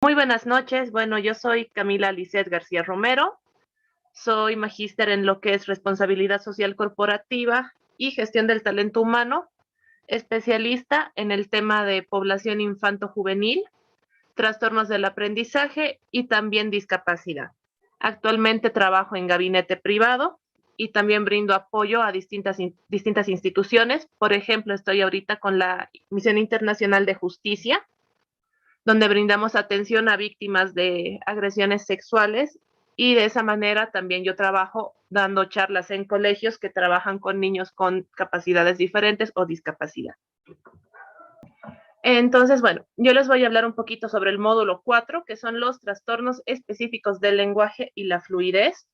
Muy buenas noches. Bueno, yo soy Camila Lisset García Romero. Soy magíster en lo que es responsabilidad social corporativa y gestión del talento humano, especialista en el tema de población infanto-juvenil, trastornos del aprendizaje y también discapacidad. Actualmente trabajo en gabinete privado y también brindo apoyo a distintas instituciones. Por ejemplo, estoy ahorita con la Misión Internacional de Justicia, donde brindamos atención a víctimas de agresiones sexuales, y de esa manera también yo trabajo dando charlas en colegios que trabajan con niños con capacidades diferentes o discapacidad. Entonces, bueno, yo les voy a hablar un poquito sobre el módulo 4, que son los trastornos específicos del lenguaje y la fluidez.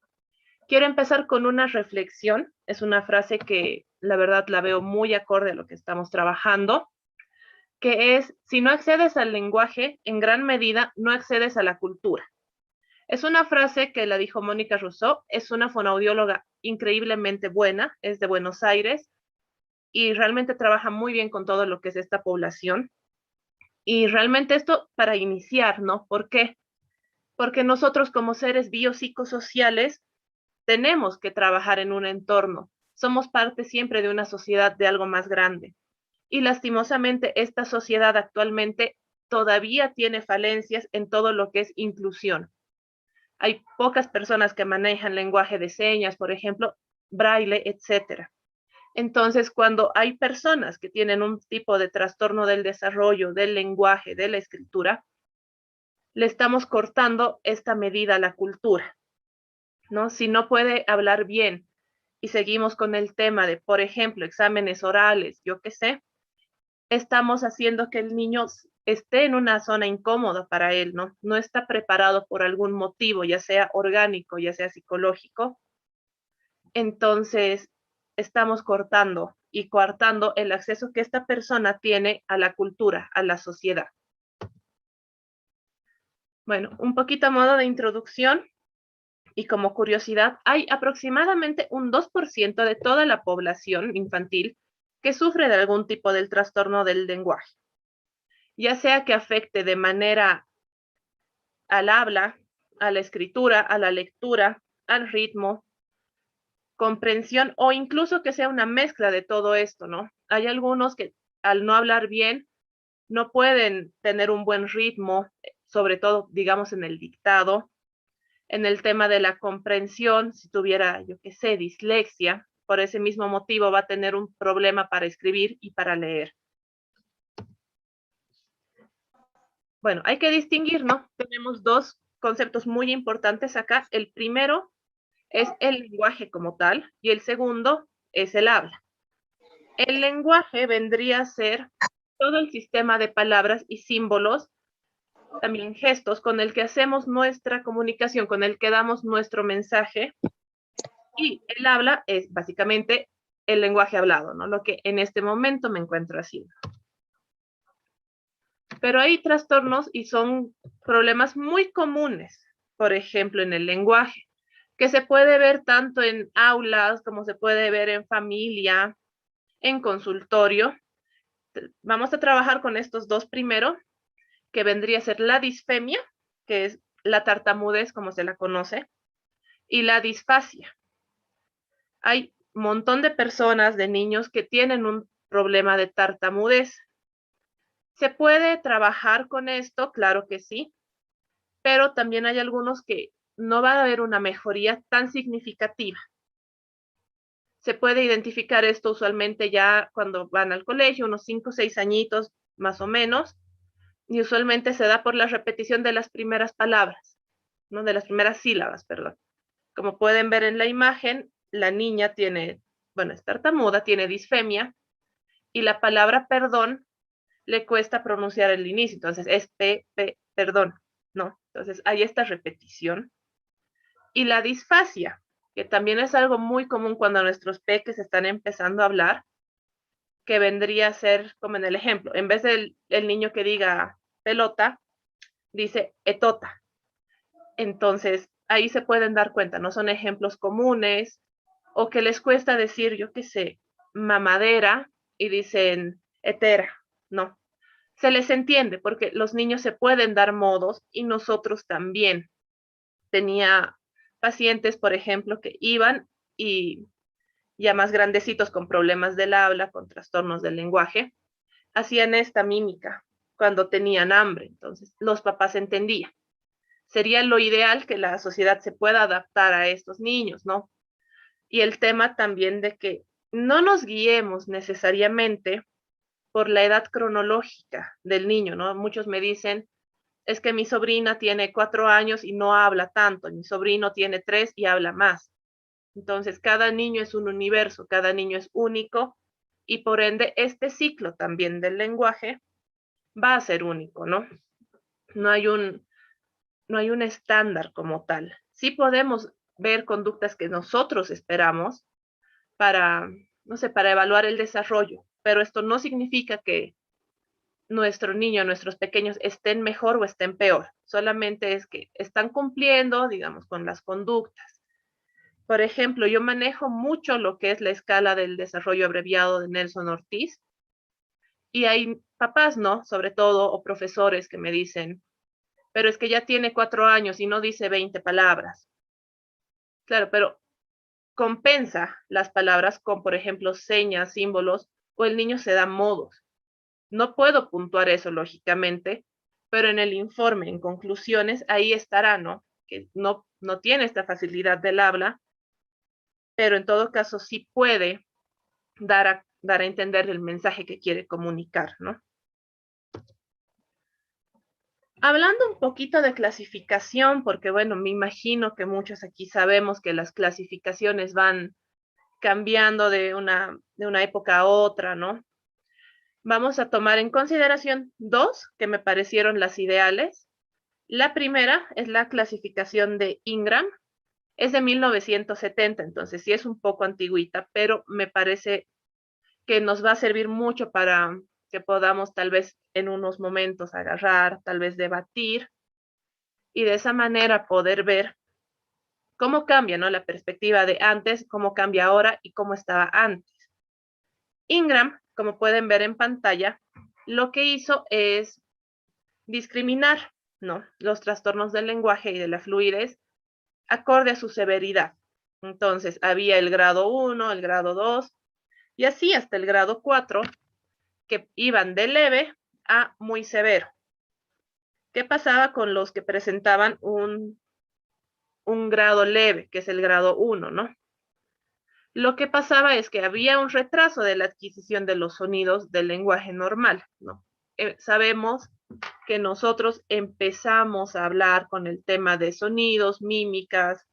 Quiero empezar con una reflexión. Es una frase que la verdad la veo muy acorde a lo que estamos trabajando, que es: si no accedes al lenguaje, en gran medida no accedes a la cultura. Es una frase que la dijo Mónica Rousseau, es una fonoaudióloga increíblemente buena, es de Buenos Aires y realmente trabaja muy bien con todo lo que es esta población. Y realmente esto para iniciar, ¿no? ¿Por qué? Porque nosotros como seres biopsicosociales tenemos que trabajar en un entorno. Somos parte siempre de una sociedad, de algo más grande. Y lastimosamente esta sociedad actualmente todavía tiene falencias en todo lo que es inclusión. Hay pocas personas que manejan lenguaje de señas, por ejemplo, braille, etcétera. Entonces, cuando hay personas que tienen un tipo de trastorno del desarrollo, del lenguaje, de la escritura, le estamos cortando esta medida a la cultura, ¿no? Si no puede hablar bien y seguimos con el tema de, por ejemplo, exámenes orales, yo qué sé, estamos haciendo que el niño esté en una zona incómoda para él, ¿no? No está preparado por algún motivo, ya sea orgánico, ya sea psicológico. Entonces, estamos cortando y coartando el acceso que esta persona tiene a la cultura, a la sociedad. Bueno, un poquito a modo de introducción y como curiosidad, hay aproximadamente un 2% de toda la población infantil que sufre de algún tipo del trastorno del lenguaje, ya sea que afecte de manera al habla, a la escritura, a la lectura, al ritmo, comprensión, o incluso que sea una mezcla de todo esto, ¿no? Hay algunos que al no hablar bien no pueden tener un buen ritmo, sobre todo, digamos, en el dictado, en el tema de la comprensión. Si tuviera, yo qué sé, dislexia, por ese mismo motivo va a tener un problema para escribir y para leer. Bueno, hay que distinguir, ¿no? Tenemos dos conceptos muy importantes acá. El primero es el lenguaje como tal y el segundo es el habla. El lenguaje vendría a ser todo el sistema de palabras y símbolos, también gestos, con el que hacemos nuestra comunicación, con el que damos nuestro mensaje, y el habla es básicamente el lenguaje hablado, ¿no? Lo que en este momento me encuentro haciendo. Pero hay trastornos y son problemas muy comunes, por ejemplo, en el lenguaje, que se puede ver tanto en aulas como se puede ver en familia, en consultorio. Vamos a trabajar con estos dos primero, que vendría a ser la disfemia, que es la tartamudez como se la conoce, y la disfasia. Hay un montón de personas, de niños que tienen un problema de tartamudez. ¿Se puede trabajar con esto? Claro que sí, pero también hay algunos que no va a haber una mejoría tan significativa. Se puede identificar esto usualmente ya cuando van al colegio, unos 5 o 6 añitos más o menos, y usualmente se da por la repetición de las primeras palabras, ¿no? De las primeras sílabas, perdón. Como pueden ver en la imagen, la niña tiene, bueno, es tartamuda, tiene disfemia, y la palabra perdón le cuesta pronunciar el inicio, entonces es perdón, ¿no? Entonces hay esta repetición. Y la disfasia, que también es algo muy común cuando nuestros peques están empezando a hablar, que vendría a ser como en el ejemplo, en vez del el niño que diga pelota, dice etota. Entonces, ahí se pueden dar cuenta, ¿no? Son ejemplos comunes, o que les cuesta decir, yo qué sé, mamadera, y dicen etera, ¿no? se les entiende porque los niños se pueden dar modos y nosotros también. Tenía pacientes, por ejemplo, que iban y ya más grandecitos con problemas del habla, con trastornos del lenguaje, hacían esta mímica cuando tenían hambre. Entonces, los papás entendían. Sería lo ideal que la sociedad se pueda adaptar a estos niños, ¿no? Y el tema también de que no nos guiemos necesariamente por la edad cronológica del niño, ¿no? Muchos me dicen, es que mi sobrina tiene 4 años y no habla tanto, mi sobrino tiene 3 y habla más. Entonces, cada niño es un universo, cada niño es único y por ende este ciclo también del lenguaje va a ser único, ¿no? No hay un, no hay un estándar como tal. Sí podemos ver conductas que nosotros esperamos para, no sé, para evaluar el desarrollo, pero esto no significa que nuestro niño, nuestros pequeños estén mejor o estén peor, solamente es que están cumpliendo, digamos, con las conductas. Por ejemplo, yo manejo mucho lo que es la escala del desarrollo abreviado de Nelson Ortiz y hay papás, ¿no? Sobre todo, o profesores que me dicen, pero es que ya tiene 4 años y no dice 20 palabras. Claro, pero compensa las palabras con, por ejemplo, señas, símbolos, o el niño se da modos. No puedo puntuar eso, lógicamente, pero en el informe, en conclusiones, ahí estará, ¿no? Que no tiene esta facilidad del habla, pero en todo caso sí puede dar a entender el mensaje que quiere comunicar, ¿no? Hablando un poquito de clasificación, porque bueno, me imagino que muchos aquí sabemos que las clasificaciones van cambiando de una época a otra, ¿no? Vamos a tomar en consideración dos que me parecieron las ideales. La primera es la clasificación de Ingram, es de 1970, entonces sí es un poco antigüita, pero me parece que nos va a servir mucho para que podamos tal vez en unos momentos agarrar, tal vez debatir y de esa manera poder ver cómo cambia, ¿no? La perspectiva de antes, cómo cambia ahora y cómo estaba antes. Ingram, como pueden ver en pantalla, lo que hizo es discriminar, ¿no? Los trastornos del lenguaje y de la fluidez acorde a su severidad. Entonces, había el grado 1, el grado 2 y así hasta el grado 4 que iban de leve a muy severo. ¿Qué pasaba con los que presentaban un grado leve, que es el grado 1, ¿no? Lo que pasaba es que había un retraso de la adquisición de los sonidos del lenguaje normal, ¿no? Sabemos que nosotros empezamos a hablar con el tema de sonidos, mímicas,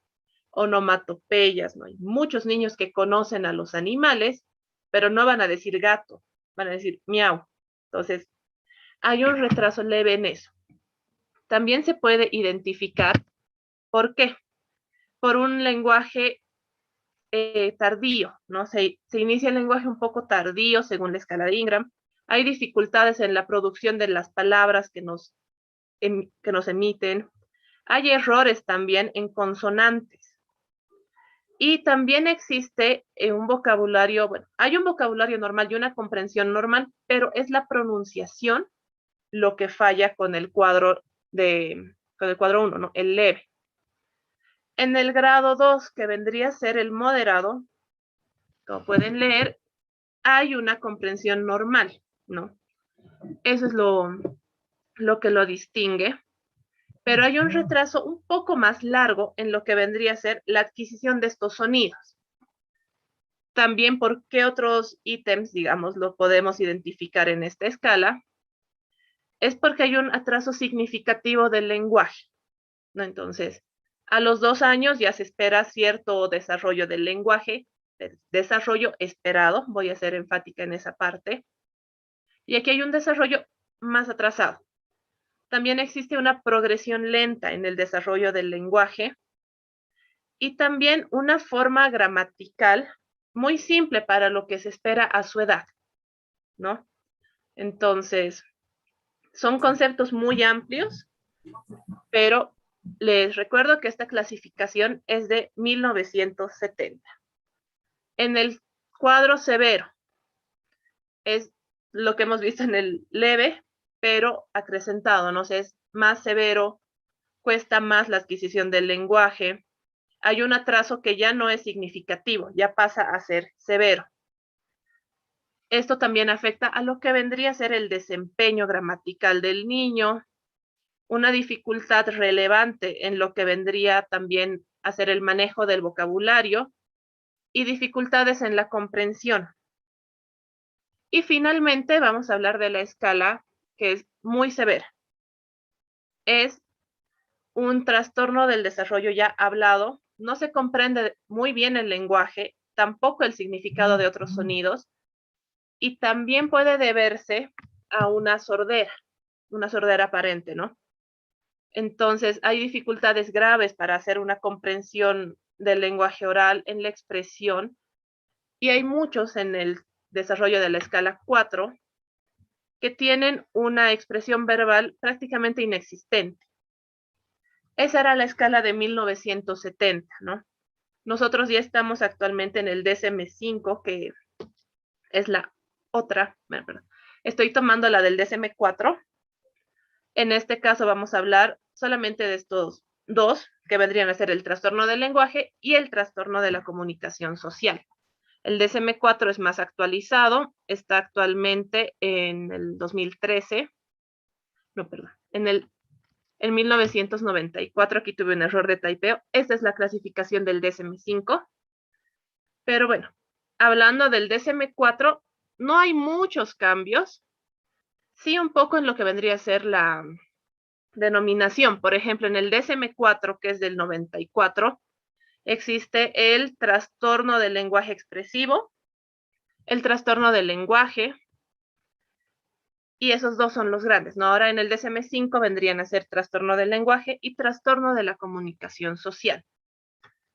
onomatopeyas, ¿no? Hay muchos niños que conocen a los animales, pero no van a decir gato, van a decir miau. Entonces, hay un retraso leve en eso. También se puede identificar, ¿por qué? Por un lenguaje tardío, ¿no? Se inicia el lenguaje un poco tardío según la escala de Ingram. Hay dificultades en la producción de las palabras que nos emiten. Hay errores también en consonantes. Y también existe un vocabulario, bueno, hay un vocabulario normal y una comprensión normal, pero es la pronunciación lo que falla con el cuadro 1, ¿no? El leve. En el grado 2, que vendría a ser el moderado, como pueden leer, hay una comprensión normal, ¿no? Eso es lo que lo distingue, pero hay un retraso un poco más largo en lo que vendría a ser la adquisición de estos sonidos. También por qué otros ítems, digamos, lo podemos identificar en esta escala, es porque hay un atraso significativo del lenguaje, ¿no? Entonces, a los 2 años ya se espera cierto desarrollo del lenguaje, desarrollo esperado, voy a ser enfática en esa parte, y aquí hay un desarrollo más atrasado. También existe una progresión lenta en el desarrollo del lenguaje y también una forma gramatical muy simple para lo que se espera a su edad, ¿no? Entonces, son conceptos muy amplios, pero les recuerdo que esta clasificación es de 1970. En el cuadro severo es lo que hemos visto en el leve, pero acrecentado, ¿no? O sea, es más severo, cuesta más la adquisición del lenguaje. Hay un atraso que ya no es significativo, ya pasa a ser severo. Esto también afecta a lo que vendría a ser el desempeño gramatical del niño, una dificultad relevante en lo que vendría también a ser el manejo del vocabulario y dificultades en la comprensión. Y finalmente vamos a hablar de la escala, que es muy severa. Es un trastorno del desarrollo ya hablado, no se comprende muy bien el lenguaje, tampoco el significado de otros sonidos, y también puede deberse a una sordera aparente, ¿no? Entonces, hay dificultades graves para hacer una comprensión del lenguaje oral en la expresión, y hay muchos en el desarrollo de la escala 4 que tienen una expresión verbal prácticamente inexistente. Esa era la escala de 1970, ¿no? Nosotros ya estamos actualmente en el DSM-5, que es la otra, perdón. Estoy tomando la del DSM-4. En este caso vamos a hablar solamente de estos dos, que vendrían a ser el trastorno del lenguaje y el trastorno de la comunicación social. El DSM-4 es más actualizado, está actualmente en el 2013, no, perdón, en 1994, aquí tuve un error de typeo. Esta es la clasificación del DSM-5. Pero bueno, hablando del DSM-4, no hay muchos cambios. Sí, un poco en lo que vendría a ser la denominación. Por ejemplo, en el DSM-4, que es del 94, existe el trastorno del lenguaje expresivo, el trastorno del lenguaje, y esos dos son los grandes, ¿no? Ahora en el DSM-5 vendrían a ser trastorno del lenguaje y trastorno de la comunicación social.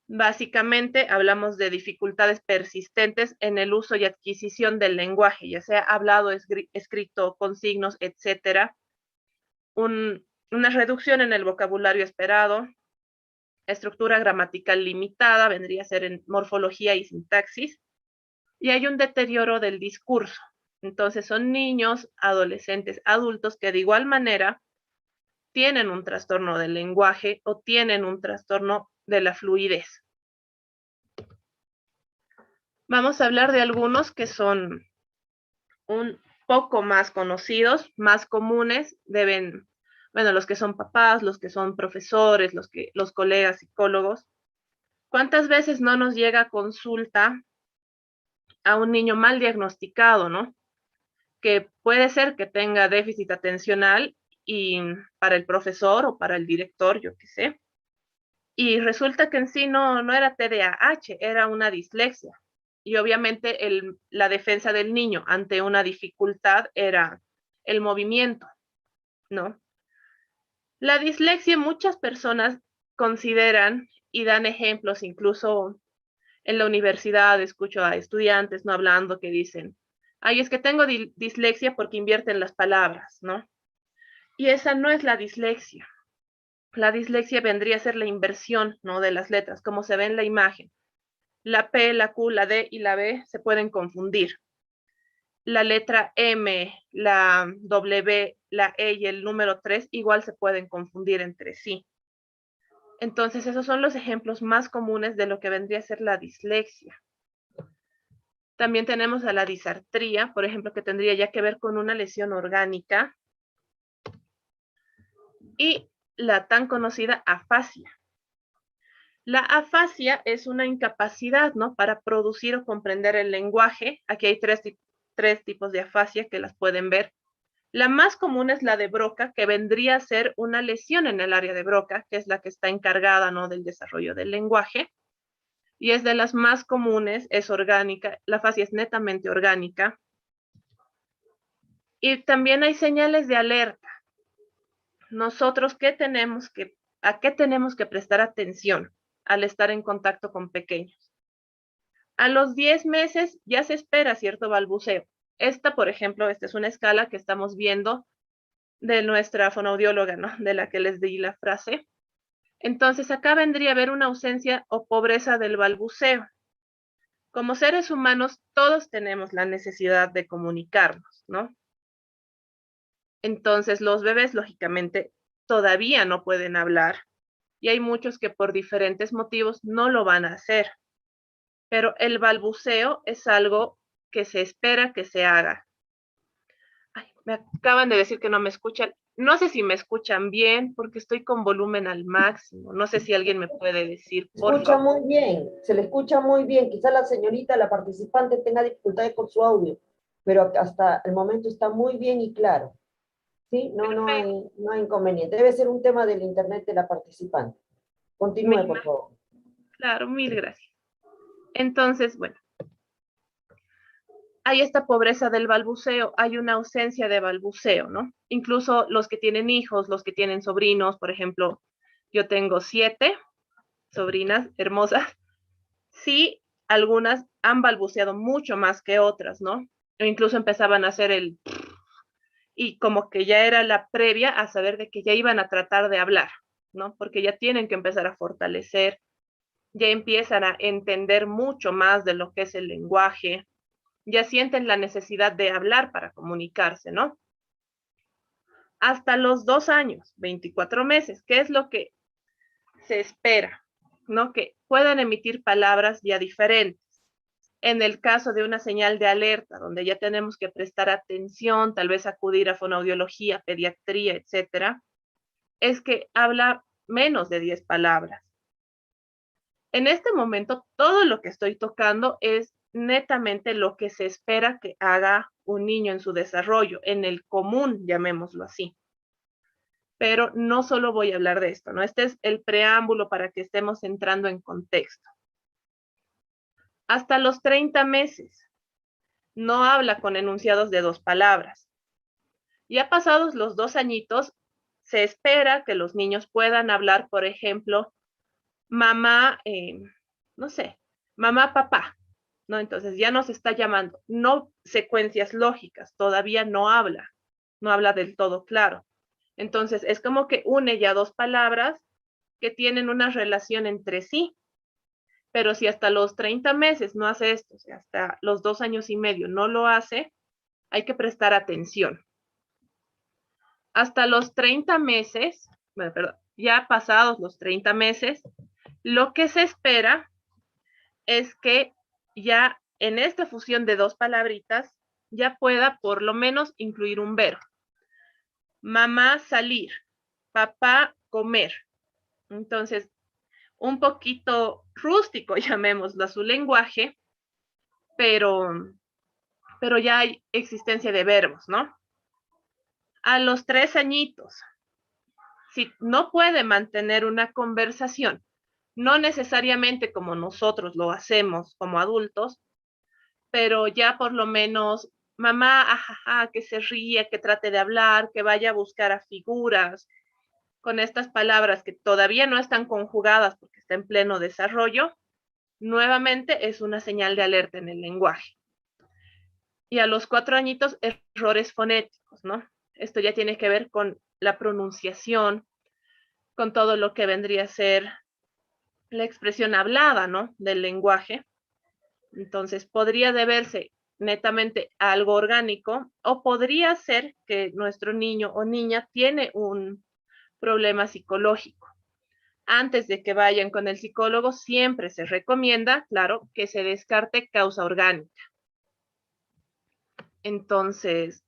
Básicamente hablamos de dificultades persistentes en el uso y adquisición del lenguaje, ya sea hablado, escrito, con signos, etcétera. Una reducción en el vocabulario esperado, estructura gramatical limitada, vendría a ser en morfología y sintaxis, y hay un deterioro del discurso. Entonces son niños, adolescentes, adultos que de igual manera tienen un trastorno del lenguaje o tienen un trastorno de la fluidez. Vamos a hablar de algunos que son un poco más conocidos, más comunes, bueno, los que son papás, los que son profesores, los colegas psicólogos. ¿Cuántas veces no nos llega a consulta a un niño mal diagnosticado, ¿no? Que puede ser que tenga déficit atencional y para el profesor o para el director, yo qué sé. Y resulta que en sí no era TDAH, era una dislexia. Y obviamente la defensa del niño ante una dificultad era el movimiento, ¿no? La dislexia muchas personas consideran y dan ejemplos, incluso en la universidad escucho a estudiantes no hablando que dicen, ay, es que tengo dislexia porque invierten las palabras, ¿no? Y esa no es la dislexia. La dislexia vendría a ser la inversión, ¿no? De las letras, como se ve en la imagen. La P, la Q, la D y la B se pueden confundir. La letra M, la W, la E y el número 3 igual se pueden confundir entre sí. Entonces, esos son los ejemplos más comunes de lo que vendría a ser la dislexia. También tenemos a la disartría, por ejemplo, que tendría ya que ver con una lesión orgánica. Y la tan conocida afasia. La afasia es una incapacidad, ¿no? Para producir o comprender el lenguaje. Aquí hay tres tipos de afasia que las pueden ver. La más común es la de Broca, que vendría a ser una lesión en el área de Broca, que es la que está encargada, ¿no? Del desarrollo del lenguaje. Y es de las más comunes, es orgánica. La afasia es netamente orgánica. Y también hay señales de alerta. Nosotros, ¿a qué tenemos que prestar atención al estar en contacto con pequeños? A los 10 meses ya se espera cierto balbuceo. Por ejemplo, esta es una escala que estamos viendo de nuestra fonoaudióloga, ¿no? De la que les di la frase. Entonces, acá vendría a haber una ausencia o pobreza del balbuceo. Como seres humanos, todos tenemos la necesidad de comunicarnos, ¿no? Entonces, los bebés, lógicamente, todavía no pueden hablar y hay muchos que por diferentes motivos no lo van a hacer. Pero el balbuceo es algo que se espera que se haga. Ay, me acaban de decir que no me escuchan. No sé si me escuchan bien porque estoy con volumen al máximo. No sé si alguien me puede decir, Se por escucha favor. muy bien, se le escucha muy bien. Quizá la señorita, la participante, tenga dificultades con su audio, pero hasta el momento está muy bien y claro. ¿Sí? No, Perfecto, no hay inconveniente. Debe ser un tema del internet de la participante. Continúe, por favor. claro, mil gracias. Entonces, bueno, hay esta pobreza del balbuceo, hay una ausencia de balbuceo, ¿no? Incluso los que tienen hijos, los que tienen sobrinos, por ejemplo, yo tengo 7 sobrinas hermosas, sí, algunas han balbuceado mucho más que otras, ¿no? O incluso empezaban a hacer el y como que ya era la previa a saber de que ya iban a tratar de hablar, ¿no? Porque ya tienen que empezar a fortalecer, ya empiezan a entender mucho más de lo que es el lenguaje, ya sienten la necesidad de hablar para comunicarse, ¿no? Hasta los 2 años, 24 meses, ¿qué es lo que se espera? ¿No? Que puedan emitir palabras ya diferentes. En el caso de una señal de alerta, donde ya tenemos que prestar atención, tal vez acudir a fonoaudiología, pediatría, etcétera, es que habla menos de 10 palabras. En este momento, todo lo que estoy tocando es netamente lo que se espera que haga un niño en su desarrollo, en el común, llamémoslo así. Pero no solo voy a hablar de esto, ¿no? Este es el preámbulo para que estemos entrando en contexto. Hasta los 30 meses no habla con enunciados de 2 palabras. Ya pasados los 2 añitos, se espera que los niños puedan hablar, por ejemplo, mamá, no sé, mamá, papá, ¿no? Entonces ya nos está llamando, no secuencias lógicas, todavía no habla, no habla del todo claro. Entonces es como que une ya 2 palabras que tienen una relación entre sí, pero si hasta los 30 meses no hace esto, o sea, hasta los 2 años y medio no lo hace, hay que prestar atención. Hasta los 30 meses, bueno, perdón, ya pasados los 30 meses, lo que se espera es que ya en esta fusión de 2 palabritas ya pueda por lo menos incluir un verbo. Mamá salir, papá comer. Entonces, un poquito rústico, llamémoslo a su lenguaje, pero, pero ya hay existencia de verbos, ¿no? A los 3 añitos, si no puede mantener una conversación, no necesariamente como nosotros lo hacemos como adultos, pero ya por lo menos mamá, ajaja, que se ría, que trate de hablar, que vaya a buscar a figuras con estas palabras que todavía no están conjugadas porque está en pleno desarrollo, nuevamente es una señal de alerta en el lenguaje. Y a los 4 añitos, errores fonéticos, ¿no? Esto ya tiene que ver con la pronunciación, con todo lo que vendría a ser la expresión hablada, ¿no? Del lenguaje. Entonces, podría deberse netamente a algo orgánico o podría ser que nuestro niño o niña tiene un problema psicológico. Antes de que vayan con el psicólogo, siempre se recomienda, claro, que se descarte causa orgánica. Entonces,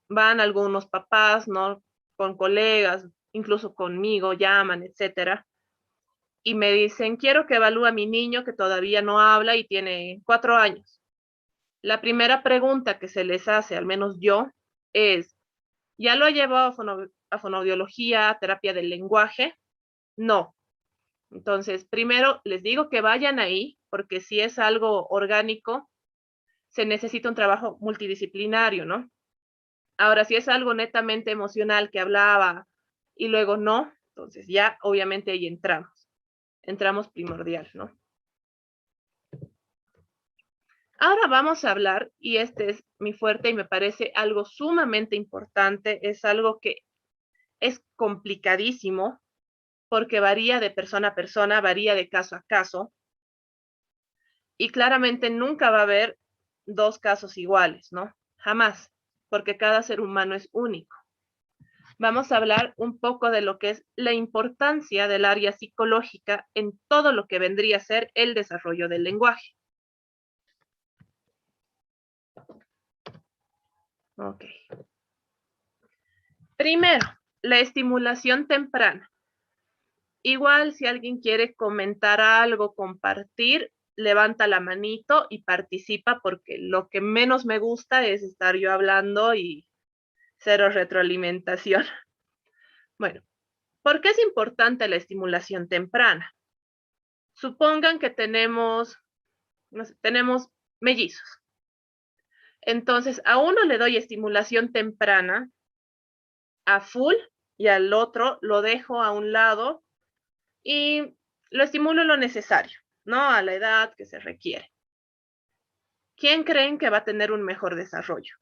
van algunos papás, ¿no? Con colegas, incluso conmigo, llaman, etcétera, y me dicen, quiero que evalúe a mi niño que todavía no habla y tiene 4 años. La primera pregunta que se les hace, al menos yo, es, ¿ya lo ha llevado a fonoaudiología, a terapia del lenguaje? No. Entonces, primero les digo que vayan ahí, porque si es algo orgánico, se necesita un trabajo multidisciplinario, ¿no? Ahora, si es algo netamente emocional que hablaba y luego no, entonces ya obviamente ahí entramos primordial, ¿no? Ahora vamos a hablar, y este es mi fuerte y me parece algo sumamente importante, es algo que es complicadísimo porque varía de persona a persona, varía de caso a caso, y claramente nunca va a haber 2 casos iguales, ¿no? Jamás, porque cada ser humano es único. Vamos a hablar un poco de lo que es la importancia del área psicológica en todo lo que vendría a ser el desarrollo del lenguaje. Ok. Primero, la estimulación temprana. Igual si alguien quiere comentar algo, compartir, levanta la manito y participa, porque lo que menos me gusta es estar yo hablando y cero retroalimentación. Bueno, ¿por qué es importante la estimulación temprana? Supongan que tenemos, no sé, tenemos mellizos. Entonces, a uno le doy estimulación temprana a full y al otro lo dejo a un lado y lo estimulo lo necesario, ¿no? A la edad que se requiere. ¿Quién creen que va a tener un mejor desarrollo?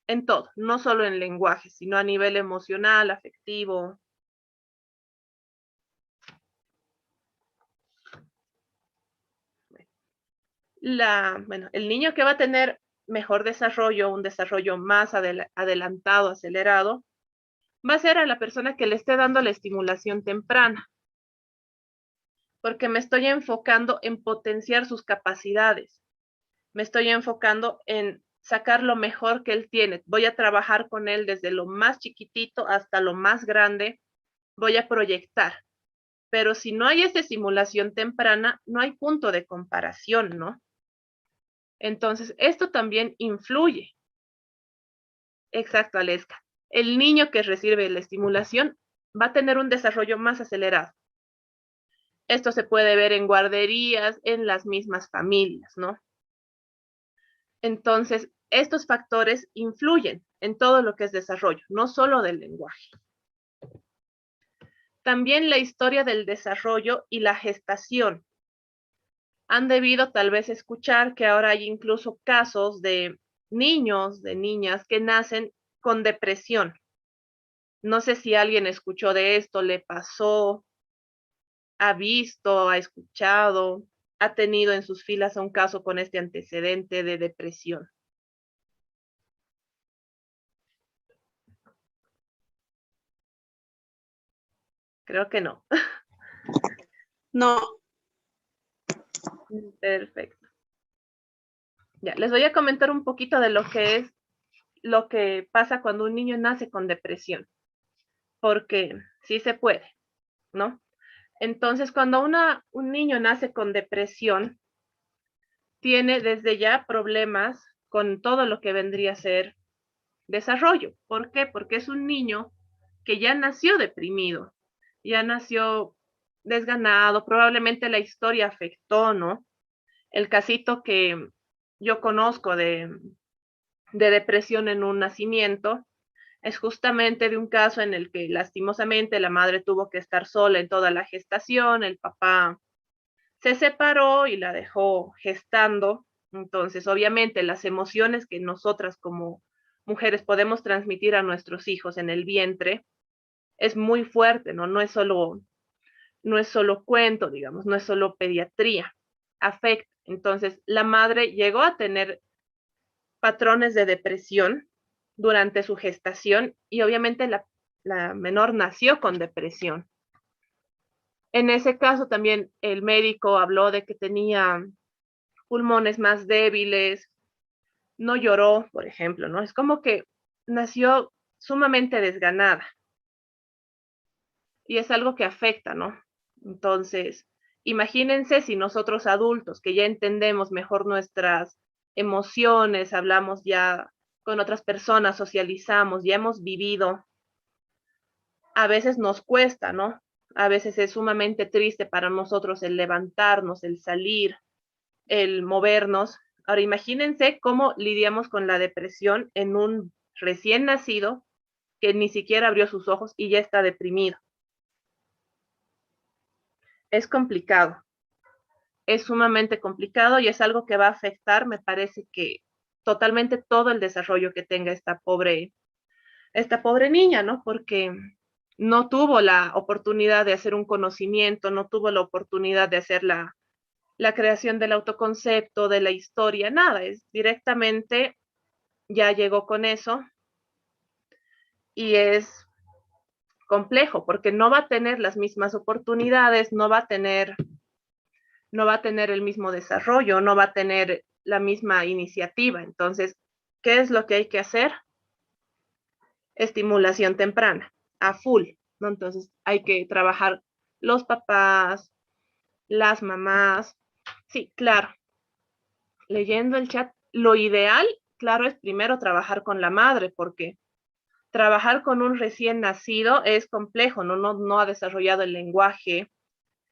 En todo, no solo en lenguaje, sino a nivel emocional, afectivo. Bueno, el niño que va a tener mejor desarrollo, un desarrollo más adelantado, acelerado, va a ser a la persona que le esté dando la estimulación temprana, porque me estoy enfocando en potenciar sus capacidades, me estoy enfocando en sacar lo mejor que él tiene. Voy a trabajar con él desde lo más chiquitito hasta lo más grande, voy a proyectar. Pero si no hay esa estimulación temprana, no hay punto de comparación, ¿no? Entonces, esto también influye. Exacto, Aleska. El niño que recibe la estimulación va a tener un desarrollo más acelerado. Esto se puede ver en guarderías, en las mismas familias, ¿no? Entonces, estos factores influyen en todo lo que es desarrollo, no solo del lenguaje. También la historia del desarrollo y la gestación. Han debido tal vez escuchar que ahora hay incluso casos de niños, de niñas que nacen con depresión. No sé si alguien escuchó de esto, le pasó, ha visto, ha escuchado, ha tenido en sus filas un caso con este antecedente de depresión. Creo que no. No. Perfecto. Ya, les voy a comentar un poquito de lo que es lo que pasa cuando un niño nace con depresión, porque sí se puede, ¿no? Entonces, cuando un niño nace con depresión, tiene desde ya problemas con todo lo que vendría a ser desarrollo. ¿Por qué? Porque es un niño que ya nació deprimido, ya nació desganado, probablemente la historia afectó, ¿no? El casito que yo conozco de depresión en un nacimiento es justamente de un caso en el que lastimosamente la madre tuvo que estar sola en toda la gestación, el papá se separó y la dejó gestando. Entonces, obviamente, las emociones que nosotras como mujeres podemos transmitir a nuestros hijos en el vientre es muy fuerte, ¿no? No es solo cuento, digamos, no es solo pediatría, afecta. Entonces, la madre llegó a tener patrones de depresión durante su gestación y obviamente la menor nació con depresión. En ese caso también el médico habló de que tenía pulmones más débiles, no lloró, por ejemplo, ¿no? Es como que nació sumamente desganada y es algo que afecta, ¿no? Entonces, imagínense si nosotros adultos que ya entendemos mejor nuestras emociones, hablamos ya con otras personas, socializamos, ya hemos vivido, a veces nos cuesta, ¿no? A veces es sumamente triste para nosotros el levantarnos, el salir, el movernos. Ahora imagínense cómo lidiamos con la depresión en un recién nacido que ni siquiera abrió sus ojos y ya está deprimido. Es complicado, es sumamente complicado y es algo que va a afectar, me parece que totalmente todo el desarrollo que tenga esta pobre niña, ¿no? Porque no tuvo la oportunidad de hacer un conocimiento, no tuvo la oportunidad de hacer la creación del autoconcepto, de la historia, nada, es directamente ya llegó con eso y es complejo porque no va a tener las mismas oportunidades, no va a tener el mismo desarrollo, no va a tener la misma iniciativa. Entonces, ¿qué es lo que hay que hacer? Estimulación temprana, a full, ¿no? Entonces, hay que trabajar los papás, las mamás. Sí, claro, leyendo el chat, lo ideal, claro, es primero trabajar con la madre, porque trabajar con un recién nacido es complejo, no ha desarrollado el lenguaje,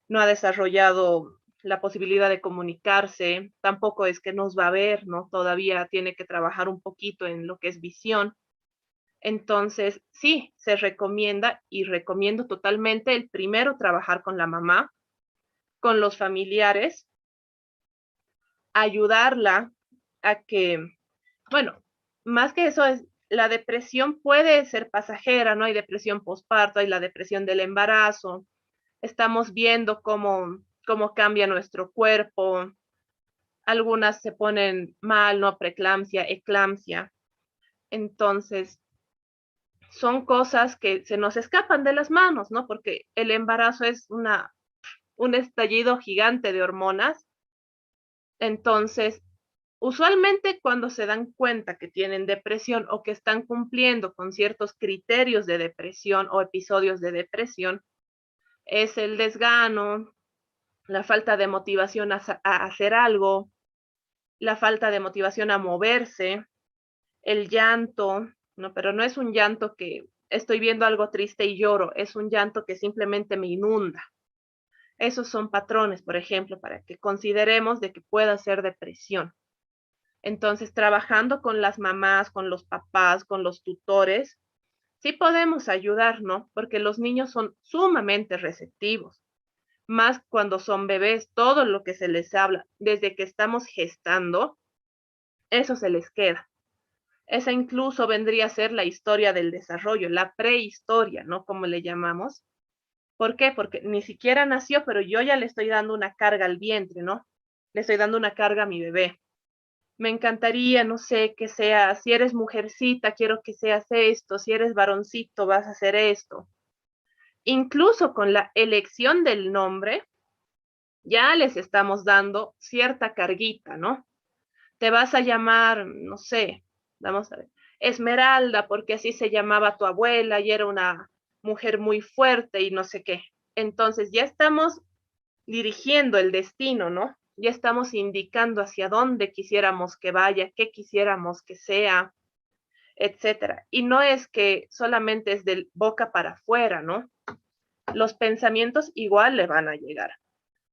no ha desarrollado la posibilidad de comunicarse, tampoco es que nos va a ver, ¿no? Todavía tiene que trabajar un poquito en lo que es visión. Entonces, sí, se recomienda y recomiendo totalmente el primero trabajar con la mamá, con los familiares, ayudarla a que, bueno, más que eso es, la depresión puede ser pasajera, ¿no? Hay depresión postparto, hay la depresión del embarazo, estamos viendo cómo cambia nuestro cuerpo, algunas se ponen mal, ¿no? Preeclampsia, eclampsia. Entonces, son cosas que se nos escapan de las manos, ¿no? Porque el embarazo es un estallido gigante de hormonas. Entonces, usualmente cuando se dan cuenta que tienen depresión o que están cumpliendo con ciertos criterios de depresión o episodios de depresión, es el desgano, la falta de motivación a hacer algo, la falta de motivación a moverse, el llanto, ¿no? Pero no es un llanto que estoy viendo algo triste y lloro, es un llanto que simplemente me inunda. Esos son patrones, por ejemplo, para que consideremos de que pueda ser depresión. Entonces, trabajando con las mamás, con los papás, con los tutores, sí podemos ayudar, ¿no? Porque los niños son sumamente receptivos, más cuando son bebés, todo lo que se les habla desde que estamos gestando, eso se les queda. Esa incluso vendría a ser la historia del desarrollo, la prehistoria, ¿no? Como le llamamos. ¿Por qué? Porque ni siquiera nació, pero yo ya le estoy dando una carga al vientre, ¿no? Le estoy dando una carga a mi bebé. Me encantaría, no sé, que sea, si eres mujercita, quiero que seas esto, si eres varoncito, vas a hacer esto. Incluso con la elección del nombre, ya les estamos dando cierta carguita, ¿no? Te vas a llamar, no sé, vamos a ver, Esmeralda, porque así se llamaba tu abuela y era una mujer muy fuerte y no sé qué. Entonces ya estamos dirigiendo el destino, ¿no? Ya estamos indicando hacia dónde quisiéramos que vaya, qué quisiéramos que sea, etcétera. Y no es que solamente es de boca para afuera, ¿no? Los pensamientos igual le van a llegar.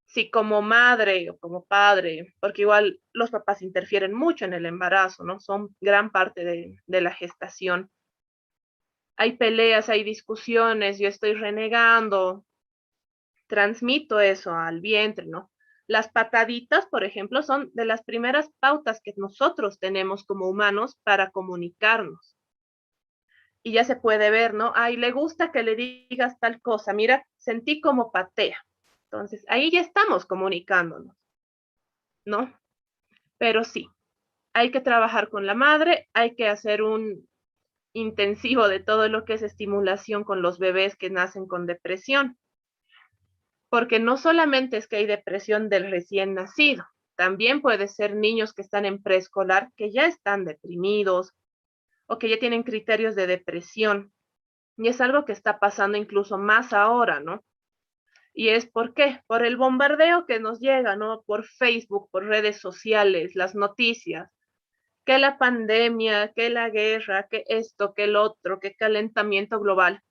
Si como madre o como padre, porque igual los papás interfieren mucho en el embarazo, ¿no? Son gran parte de la gestación. Hay peleas, hay discusiones, yo estoy renegando, transmito eso al vientre, ¿no? Las pataditas, por ejemplo, son de las primeras pautas que nosotros tenemos como humanos para comunicarnos. Y ya se puede ver, ¿no? Ay, le gusta que le digas tal cosa, mira, sentí como patea. Entonces, ahí ya estamos comunicándonos, ¿no? Pero sí, hay que trabajar con la madre, hay que hacer un intensivo de todo lo que es estimulación con los bebés que nacen con depresión, porque no solamente es que hay depresión del recién nacido, también puede ser niños que están en preescolar que ya están deprimidos o que ya tienen criterios de depresión. Y es algo que está pasando incluso más ahora, ¿no? Y es ¿por qué? Por el bombardeo que nos llega, ¿no? Por Facebook, por redes sociales, las noticias, que la pandemia, que la guerra, que esto, que el otro, que calentamiento global.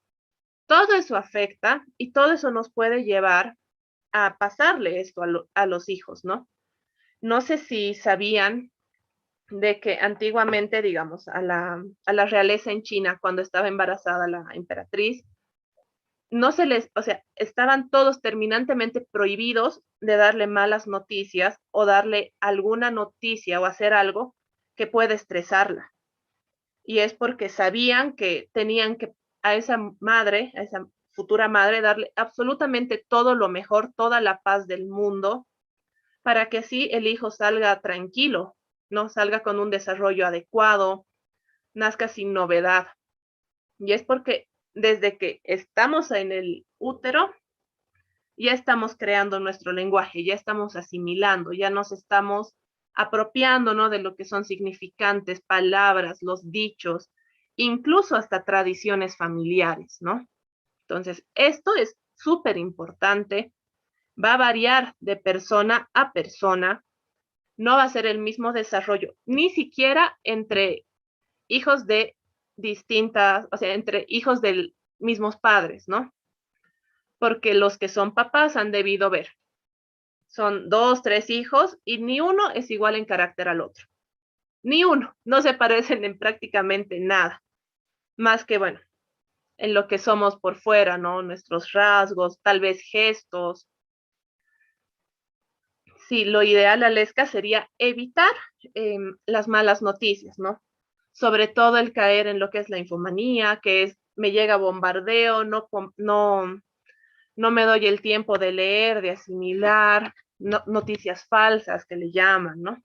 Todo eso afecta y todo eso nos puede llevar a pasarle esto a los hijos, ¿no? No sé si sabían de que antiguamente, digamos, a la realeza en China, cuando estaba embarazada la emperatriz, no se les, o sea, estaban todos terminantemente prohibidos de darle malas noticias o darle alguna noticia o hacer algo que pueda estresarla. Y es porque sabían que tenían que a esa madre, a esa futura madre, darle absolutamente todo lo mejor, toda la paz del mundo, para que así el hijo salga tranquilo, no salga con un desarrollo adecuado, nazca sin novedad. Y es porque desde que estamos en el útero, ya estamos creando nuestro lenguaje, ya estamos asimilando, ya nos estamos apropiando, ¿no? De lo que son significantes, palabras, los dichos, incluso hasta tradiciones familiares, ¿no? Entonces, esto es súper importante, va a variar de persona a persona, no va a ser el mismo desarrollo, ni siquiera entre hijos de distintas, o sea, entre hijos de mismos padres, ¿no? Porque los que son papás han debido ver. Son 2, 3 hijos y ni uno es igual en carácter al otro. Ni uno. No se parecen en prácticamente nada. Más que, bueno, en lo que somos por fuera, ¿no? Nuestros rasgos, tal vez gestos. Sí, lo ideal, Aleska, sería evitar las malas noticias, ¿no? Sobre todo el caer en lo que es la infomanía, que es, me llega bombardeo, no me doy el tiempo de leer, de asimilar, noticias falsas que le llaman, ¿no?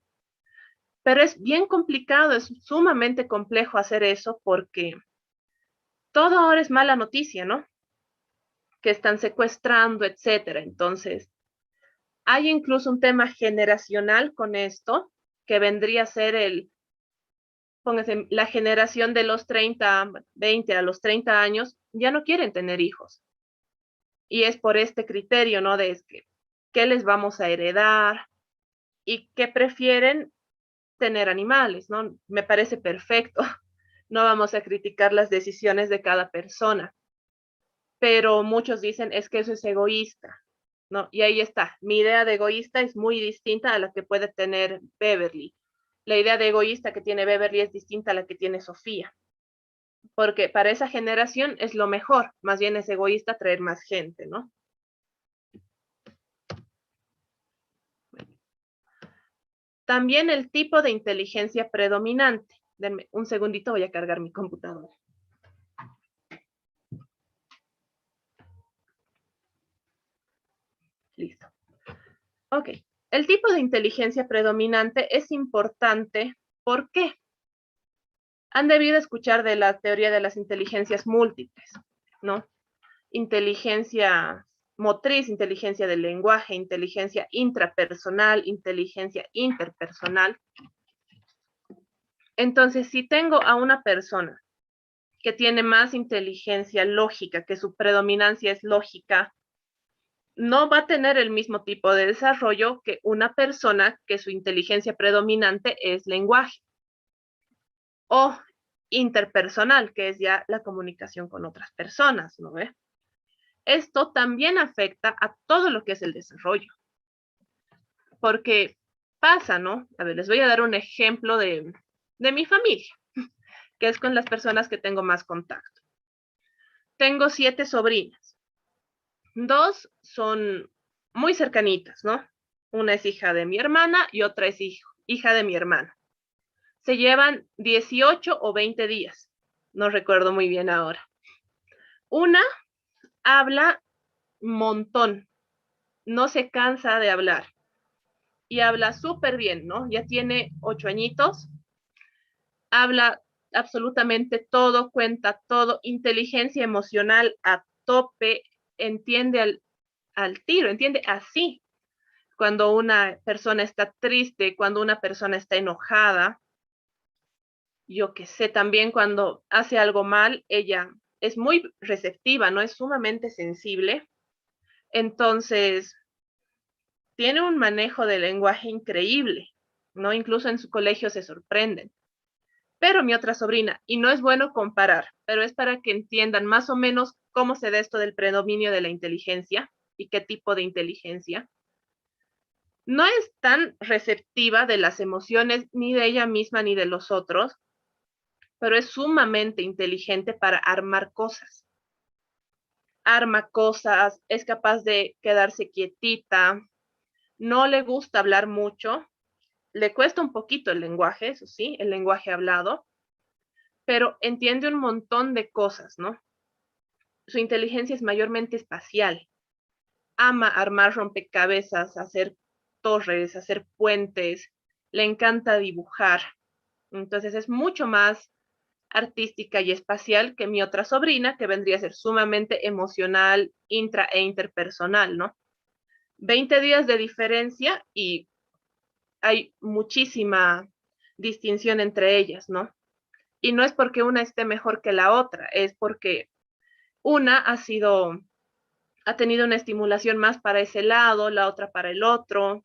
Pero es bien complicado, es sumamente complejo hacer eso porque todo ahora es mala noticia, ¿no? Que están secuestrando, etcétera. Entonces, hay incluso un tema generacional con esto, que vendría a ser póngase, la generación de los 30, 20 a los 30 años, ya no quieren tener hijos. Y es por este criterio, ¿no? De qué les vamos a heredar y qué prefieren tener animales, ¿no? Me parece perfecto. No vamos a criticar las decisiones de cada persona, pero muchos dicen es que eso es egoísta, ¿no? Y ahí está. Mi idea de egoísta es muy distinta a la que puede tener Beverly. La idea de egoísta que tiene Beverly es distinta a la que tiene Sofía, porque para esa generación es lo mejor, más bien es egoísta traer más gente, ¿no? También el tipo de inteligencia predominante. Denme un segundito, voy a cargar mi computadora. Listo. Ok. El tipo de inteligencia predominante es importante. ¿Por qué? Han debido escuchar de la teoría de las inteligencias múltiples, ¿no? Inteligencia motriz, inteligencia del lenguaje, inteligencia intrapersonal, inteligencia interpersonal. Entonces, si tengo a una persona que tiene más inteligencia lógica, que su predominancia es lógica, no va a tener el mismo tipo de desarrollo que una persona que su inteligencia predominante es lenguaje o interpersonal, que es ya la comunicación con otras personas, ¿no ve? Esto también afecta a todo lo que es el desarrollo, porque pasa, ¿no? A ver, les voy a dar un ejemplo de mi familia, que es con las personas que tengo más contacto. Tengo 7 sobrinas. 2 son muy cercanitas, ¿no? Una es hija de mi hermana y otra es hija de mi hermano. Se llevan 18 o 20 días, no recuerdo muy bien ahora. Una habla un montón, no se cansa de hablar y habla súper bien, ¿no? Ya tiene 8 añitos, habla absolutamente todo, cuenta todo, inteligencia emocional a tope, entiende al tiro, entiende así cuando una persona está triste, cuando una persona está enojada. Yo que sé, también cuando hace algo mal, ella es muy receptiva, ¿no? Es sumamente sensible. Entonces, tiene un manejo de lenguaje increíble, ¿no? Incluso en su colegio se sorprenden. Pero mi otra sobrina, y no es bueno comparar, pero es para que entiendan más o menos cómo se da esto del predominio de la inteligencia y qué tipo de inteligencia. No es tan receptiva de las emociones ni de ella misma ni de los otros, pero es sumamente inteligente para armar cosas. Arma cosas, es capaz de quedarse quietita, no le gusta hablar mucho, le cuesta un poquito el lenguaje, eso sí, el lenguaje hablado, pero entiende un montón de cosas, ¿no? Su inteligencia es mayormente espacial. Ama armar rompecabezas, hacer torres, hacer puentes, le encanta dibujar. Entonces es mucho más artística y espacial que mi otra sobrina, que vendría a ser sumamente emocional, intra e interpersonal, ¿no? 20 días de diferencia y hay muchísima distinción entre ellas, ¿no? Y no es porque una esté mejor que la otra, es porque una ha tenido una estimulación más para ese lado, la otra para el otro,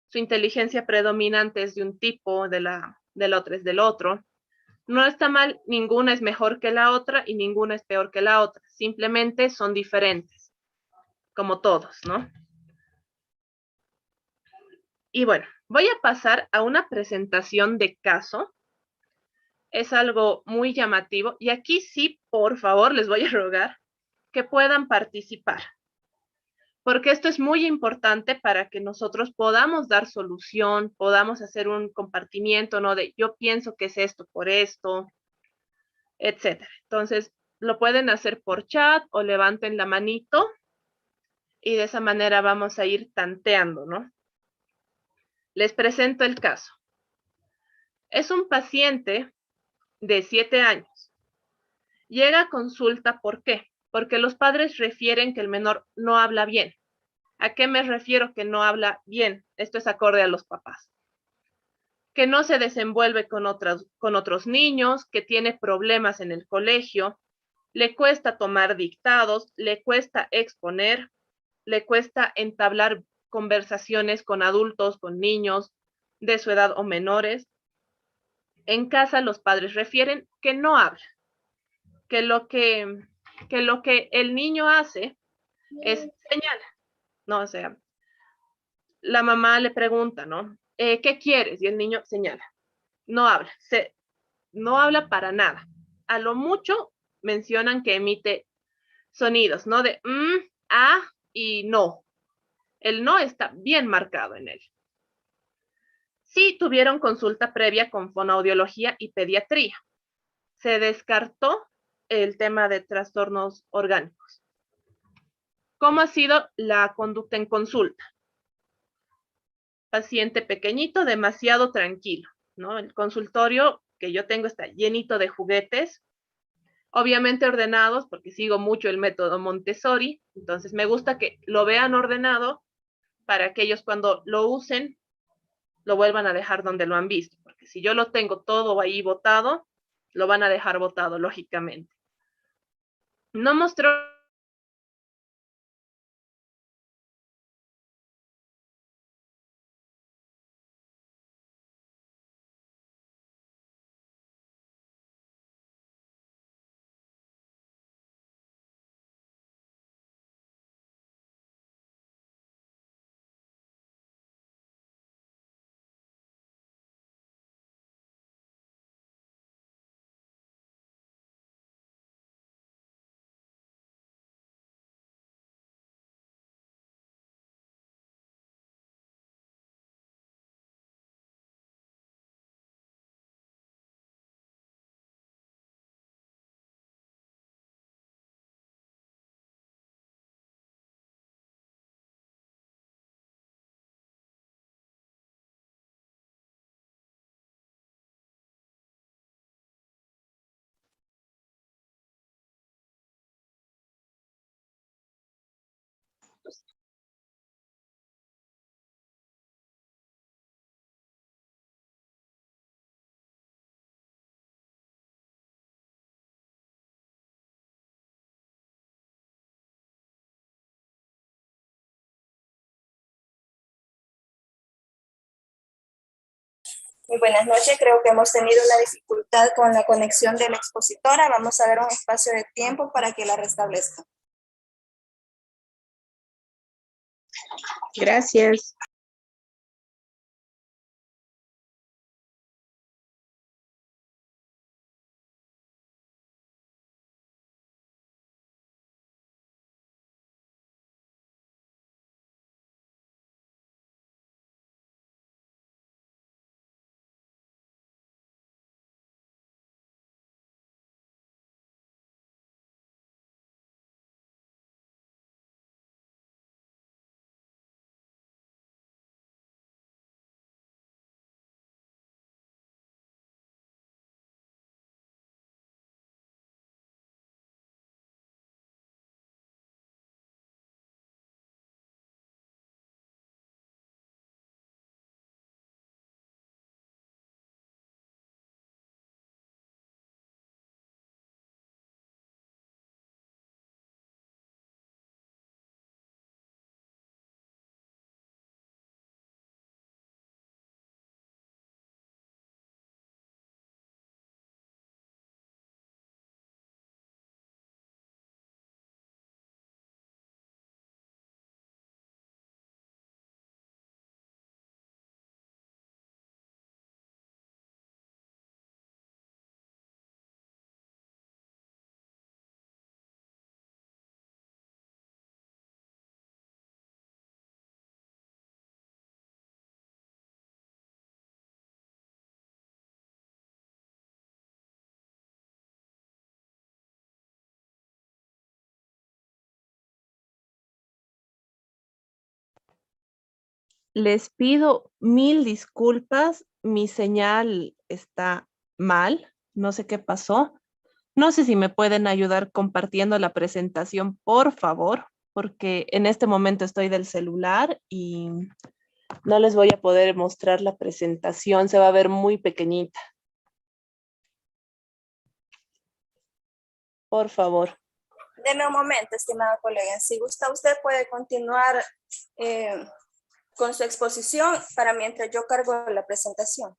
su inteligencia predominante es de un tipo, de la otra es del otro. No está mal, ninguna es mejor que la otra y ninguna es peor que la otra, simplemente son diferentes, como todos, ¿no? Y bueno, voy a pasar a una presentación de caso. Es algo muy llamativo y aquí sí, por favor, les voy a rogar que puedan participar, porque esto es muy importante para que nosotros podamos dar solución, podamos hacer un compartimiento, ¿no? De yo pienso que es esto por esto, etcétera. Entonces, lo pueden hacer por chat o levanten la manito y de esa manera vamos a ir tanteando, ¿no? Les presento el caso. Es un paciente de 7 años. Llega a consulta, ¿por qué? Porque los padres refieren que el menor no habla bien. ¿A qué me refiero que no habla bien? Esto es acorde a los papás. Que no se desenvuelve con otros niños, que tiene problemas en el colegio, le cuesta tomar dictados, le cuesta exponer, le cuesta entablar conversaciones con adultos, con niños de su edad o menores. En casa los padres refieren que no habla, que lo que el niño hace es señala, ¿no? O sea, la mamá le pregunta, ¿no? ¿Qué quieres? Y el niño señala, no habla, no habla para nada. A lo mucho mencionan que emite sonidos, ¿no? De y no. El no está bien marcado en él. Sí tuvieron consulta previa con fonoaudiología y pediatría. Se descartó el tema de trastornos orgánicos. ¿Cómo ha sido la conducta en consulta? Paciente pequeñito, demasiado tranquilo, ¿no? El consultorio que yo tengo está llenito de juguetes, obviamente ordenados, porque sigo mucho el método Montessori, entonces me gusta que lo vean ordenado para que ellos cuando lo usen lo vuelvan a dejar donde lo han visto, porque si yo lo tengo todo ahí botado, lo van a dejar botado, lógicamente. No mostró Muy buenas noches, creo que hemos tenido una dificultad con la conexión de la expositora. Vamos a dar un espacio de tiempo para que la restablezca. Gracias. Les pido mil disculpas, mi señal está mal, no sé qué pasó. No sé si me pueden ayudar compartiendo la presentación, por favor, porque en este momento estoy del celular y no les voy a poder mostrar la presentación, se va a ver muy pequeñita. Por favor. Deme un momento, estimada colega. Si gusta, usted puede continuar con su exposición para mientras yo cargo la presentación.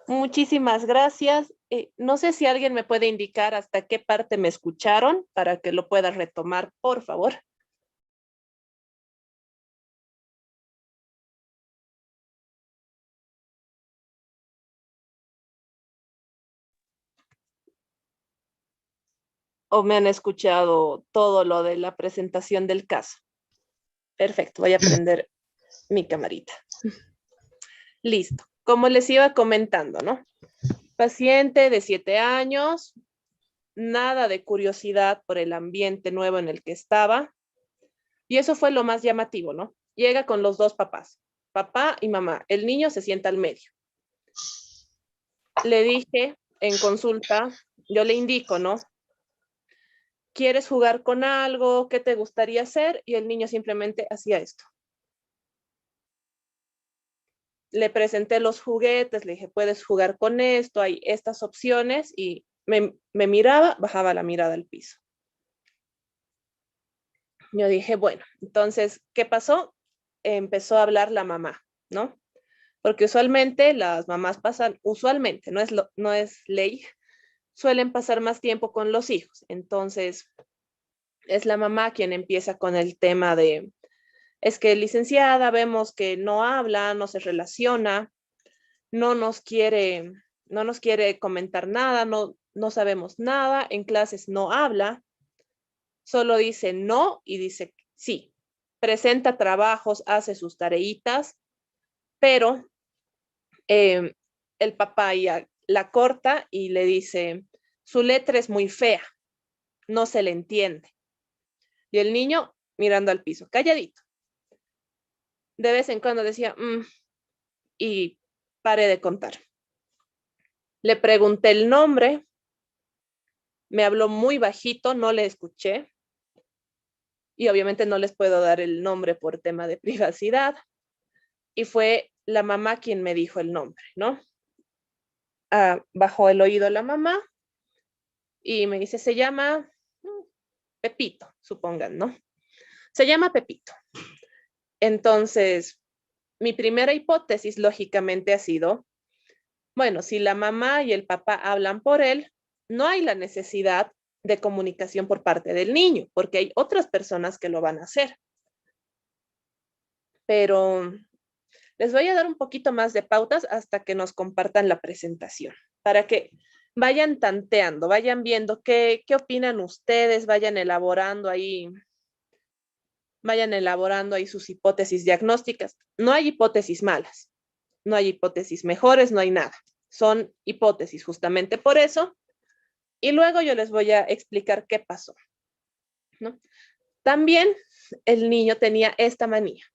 Muchísimas gracias. No sé si alguien me puede indicar hasta qué parte me escucharon para que lo pueda retomar, por favor. ¿O me han escuchado todo lo de la presentación del caso? Perfecto, voy a prender mi camarita. Listo. Como les iba comentando, ¿no? Paciente de 7 años, nada de curiosidad por el ambiente nuevo en el que estaba. Y eso fue lo más llamativo, ¿no? Llega con los dos papás, papá y mamá. El niño se sienta al medio. Le dije en consulta, yo le indico, ¿no? ¿Quieres jugar con algo? ¿Qué te gustaría hacer? Y el niño simplemente hacía esto. Le presenté los juguetes, le dije, puedes jugar con esto, hay estas opciones, y me miraba, bajaba la mirada al piso. Yo dije, bueno, entonces, ¿qué pasó? Empezó a hablar la mamá, ¿no? Porque usualmente las mamás pasan, usualmente, no es ley, suelen pasar más tiempo con los hijos. Entonces, es la mamá quien empieza con el tema de, es que licenciada, vemos que no habla, no se relaciona, no nos quiere comentar nada, no sabemos nada, en clases no habla, solo dice no y dice sí, presenta trabajos, hace sus tareitas, pero el papá ya la corta y le dice, su letra es muy fea, no se le entiende. Y el niño mirando al piso, calladito. De vez en cuando decía, y paré de contar. Le pregunté el nombre, me habló muy bajito, no le escuché. Y obviamente no les puedo dar el nombre por tema de privacidad. Y fue la mamá quien me dijo el nombre, ¿no? Bajó el oído la mamá y me dice, se llama Pepito, supongan, ¿no? Se llama Pepito. Entonces, mi primera hipótesis, lógicamente, ha sido, bueno, si la mamá y el papá hablan por él, no hay la necesidad de comunicación por parte del niño, porque hay otras personas que lo van a hacer. Pero les voy a dar un poquito más de pautas hasta que nos compartan la presentación, para que vayan tanteando, vayan viendo qué opinan ustedes, vayan elaborando ahí sus hipótesis diagnósticas. No hay hipótesis malas, no hay hipótesis mejores, no hay nada. Son hipótesis justamente por eso. Y luego yo les voy a explicar qué pasó, ¿no? También el niño tenía esta manía.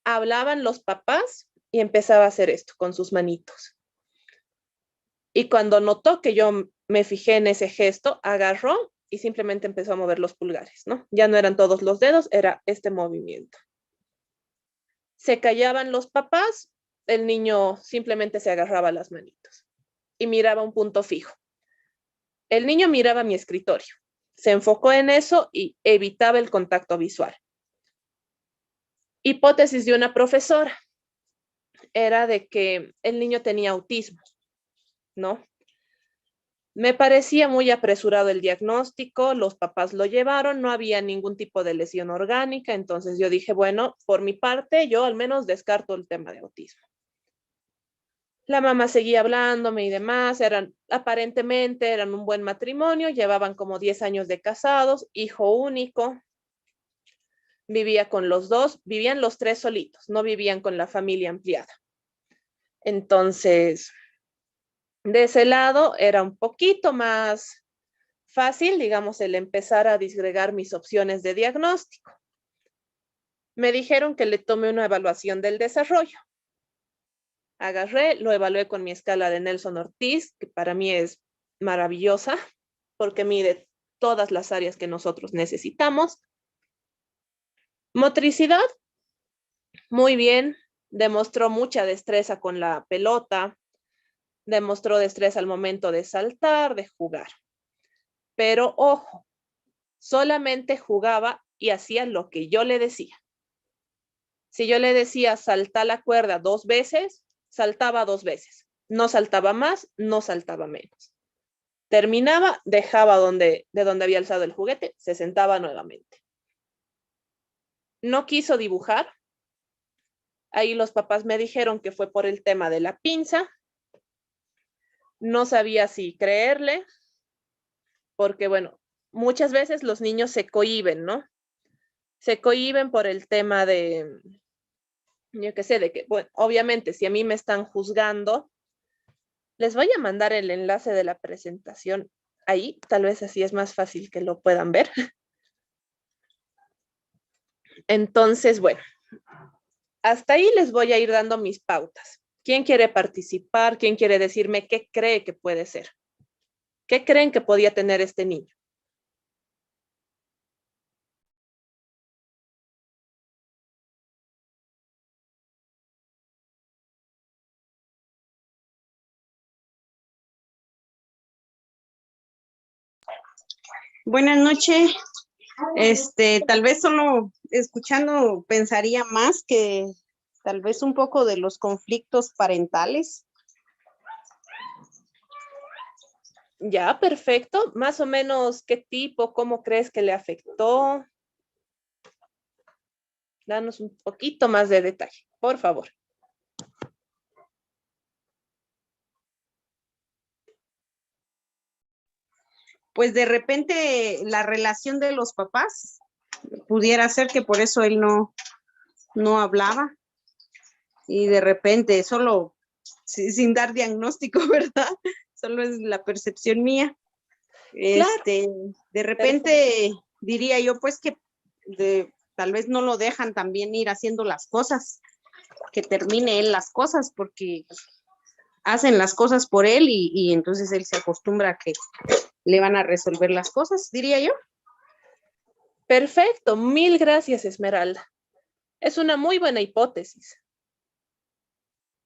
Hablaban los papás y empezaba a hacer esto con sus manitos. Y cuando notó que yo me fijé en ese gesto, agarró y simplemente empezó a mover los pulgares, ¿no? Ya no eran todos los dedos, era este movimiento. Se callaban los papás, el niño simplemente se agarraba las manitos y miraba un punto fijo. El niño miraba mi escritorio, se enfocó en eso y evitaba el contacto visual. Hipótesis de una profesora era de que el niño tenía autismo, ¿no? Me parecía muy apresurado el diagnóstico, los papás lo llevaron, no había ningún tipo de lesión orgánica, entonces yo dije, bueno, por mi parte, yo al menos descarto el tema de autismo. La mamá seguía hablándome y demás, aparentemente eran un buen matrimonio, llevaban como 10 años de casados, hijo único, vivía con los dos, vivían los tres solitos, no vivían con la familia ampliada. Entonces, de ese lado era un poquito más fácil, digamos, el empezar a disgregar mis opciones de diagnóstico. Me dijeron que le tome una evaluación del desarrollo. Agarré, lo evalué con mi escala de Nelson Ortiz, que para mí es maravillosa, porque mide todas las áreas que nosotros necesitamos. Motricidad, muy bien, demostró mucha destreza con la pelota, demostró destreza al momento de saltar, de jugar. Pero ojo, solamente jugaba y hacía lo que yo le decía. Si yo le decía salta la cuerda 2 veces, saltaba 2 veces. No saltaba más, no saltaba menos. Terminaba, dejaba de donde había alzado el juguete, se sentaba nuevamente. No quiso dibujar. Ahí los papás me dijeron que fue por el tema de la pinza. No sabía si creerle, porque bueno, muchas veces los niños se cohíben, ¿no? Se cohíben por el tema de, yo qué sé, de que, bueno, obviamente si a mí me están juzgando, les voy a mandar el enlace de la presentación ahí, tal vez así es más fácil que lo puedan ver. Entonces, bueno, hasta ahí les voy a ir dando mis pautas. ¿Quién quiere participar? ¿Quién quiere decirme qué cree que puede ser? ¿Qué creen que podía tener este niño? Buenas noches. Tal vez solo escuchando pensaría más que tal vez un poco de los conflictos parentales. Ya, perfecto. Más o menos, ¿qué tipo? ¿Cómo crees que le afectó? Danos un poquito más de detalle, por favor. Pues de repente la relación de los papás pudiera ser que por eso él no hablaba y de repente solo sin dar diagnóstico, ¿verdad? Solo es la percepción mía. Claro. De repente diría yo pues que tal vez no lo dejan también ir haciendo las cosas, que termine él las cosas porque hacen las cosas por él y entonces él se acostumbra a que le van a resolver las cosas, diría yo. Perfecto. Mil gracias, Esmeralda. Es una muy buena hipótesis.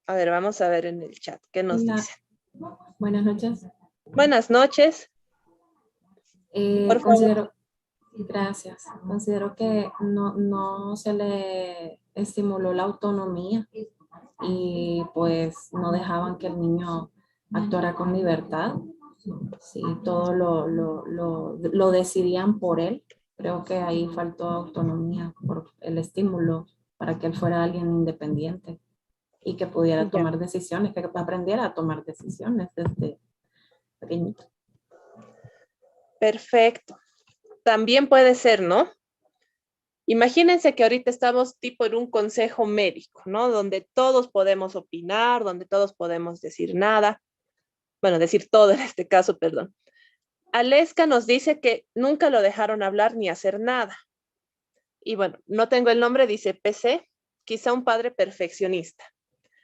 A ver, vamos a ver en el chat qué nos dice. Buenas noches. Buenas noches. Por favor. Gracias. Considero que no se le estimuló la autonomía y pues no dejaban que el niño actuara con libertad. Sí, todo lo decidían por él. Creo que ahí faltó autonomía por el estímulo para que él fuera alguien independiente y que pudiera tomar decisiones, que aprendiera a tomar decisiones desde pequeñito. Perfecto. También puede ser, ¿no? Imagínense que ahorita estamos tipo en un consejo médico, ¿no? Donde todos podemos opinar, donde todos podemos decir nada. Bueno, decir todo en este caso, perdón. Aleska nos dice que nunca lo dejaron hablar ni hacer nada. Y bueno, no tengo el nombre, dice PC, quizá un padre perfeccionista.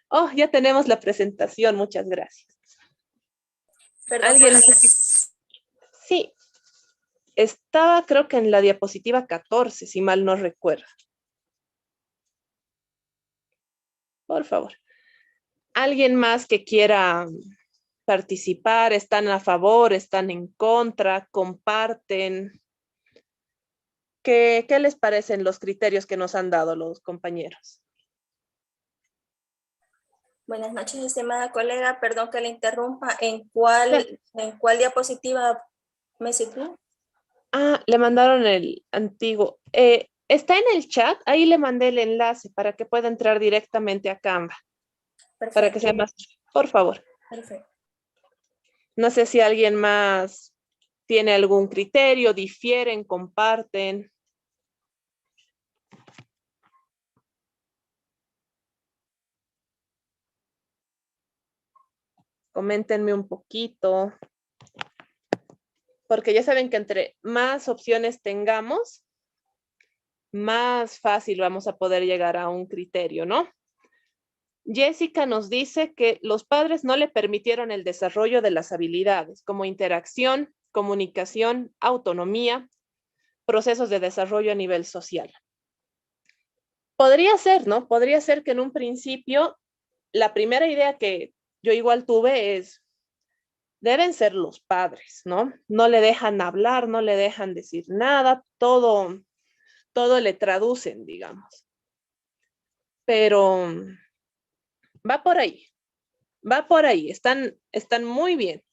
Oh, ya tenemos la presentación, muchas gracias. Perdón, ¿Alguien colega. más? Sí, estaba creo que en la diapositiva 14, si mal no recuerdo. Por favor. ¿Alguien más que quiera participar? ¿Están a favor? ¿Están en contra? ¿Comparten? ¿Qué les parecen los criterios que nos han dado los compañeros? Buenas noches, estimada colega. Perdón que le interrumpa. ¿En cuál diapositiva me sitúo? Ah, le mandaron el antiguo. Está en el chat, ahí le mandé el enlace para que pueda entrar directamente a Canva. Perfecto. Para que sea más, por favor. Perfecto. No sé si alguien más tiene algún criterio, difieren, comparten. Coméntenme un poquito. Porque ya saben que entre más opciones tengamos, más fácil vamos a poder llegar a un criterio, ¿no? Jessica nos dice que los padres no le permitieron el desarrollo de las habilidades como interacción, comunicación, autonomía, procesos de desarrollo a nivel social. Podría ser, ¿no? Podría ser que en un principio la primera idea que yo igual tuve es, deben ser los padres, ¿no? No le dejan hablar, no le dejan decir nada, todo le traducen, digamos. Pero va por ahí, están muy bien.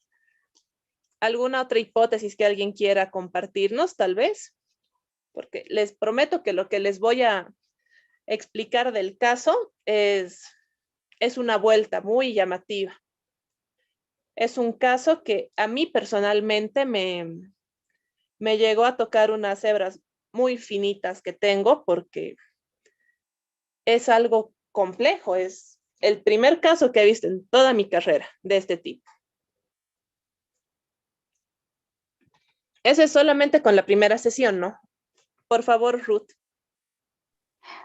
¿Alguna otra hipótesis que alguien quiera compartirnos, tal vez? Porque les prometo que lo que les voy a explicar del caso es una vuelta muy llamativa. Es un caso que a mí personalmente me llegó a tocar unas hebras muy finitas que tengo porque es algo complejo. Es el primer caso que he visto en toda mi carrera de este tipo. Eso es solamente con la primera sesión, ¿no? Por favor, Ruth.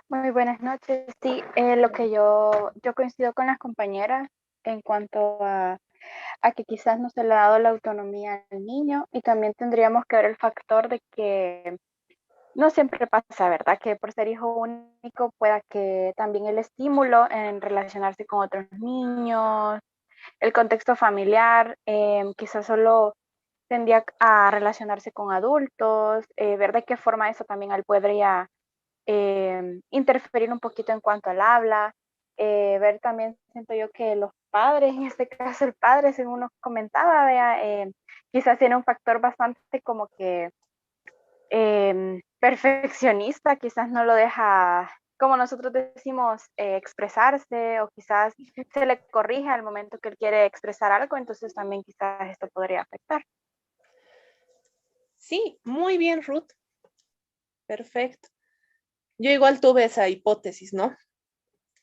Muy buenas noches. Sí, lo que yo coincido con las compañeras en cuanto a que quizás no se le ha dado la autonomía al niño, y también tendríamos que ver el factor de que no siempre pasa, ¿verdad? Que por ser hijo único pueda que también el estímulo en relacionarse con otros niños, el contexto familiar, quizás solo tendría a relacionarse con adultos, ver de qué forma eso también él podría interferir un poquito en cuanto al habla, ver también, siento yo que los padres, en este caso el padre, según nos comentaba, vea, quizás tiene un factor bastante como que perfeccionista, quizás no lo deja, como nosotros decimos, expresarse, o quizás se le corrige al momento que él quiere expresar algo, entonces también quizás esto podría afectar. Sí, muy bien, Ruth. Perfecto. Yo igual tuve esa hipótesis, ¿no?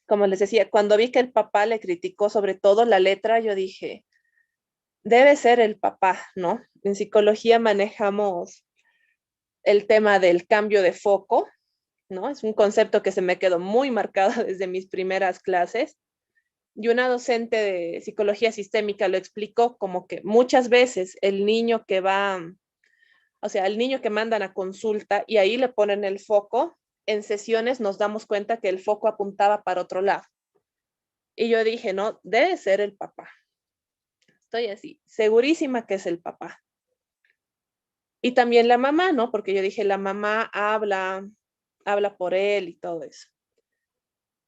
Como les decía, cuando vi que el papá le criticó sobre todo la letra, yo dije, debe ser el papá, ¿no? En psicología manejamos el tema del cambio de foco, ¿no? Es un concepto que se me quedó muy marcado desde mis primeras clases. Y una docente de psicología sistémica lo explicó como que muchas veces el niño que va, o sea, el niño que mandan a consulta y ahí le ponen el foco, en sesiones nos damos cuenta que el foco apuntaba para otro lado. Y yo dije, no, debe ser el papá. Estoy así, segurísima que es el papá. Y también la mamá, ¿no? Porque yo dije, la mamá habla por él y todo eso.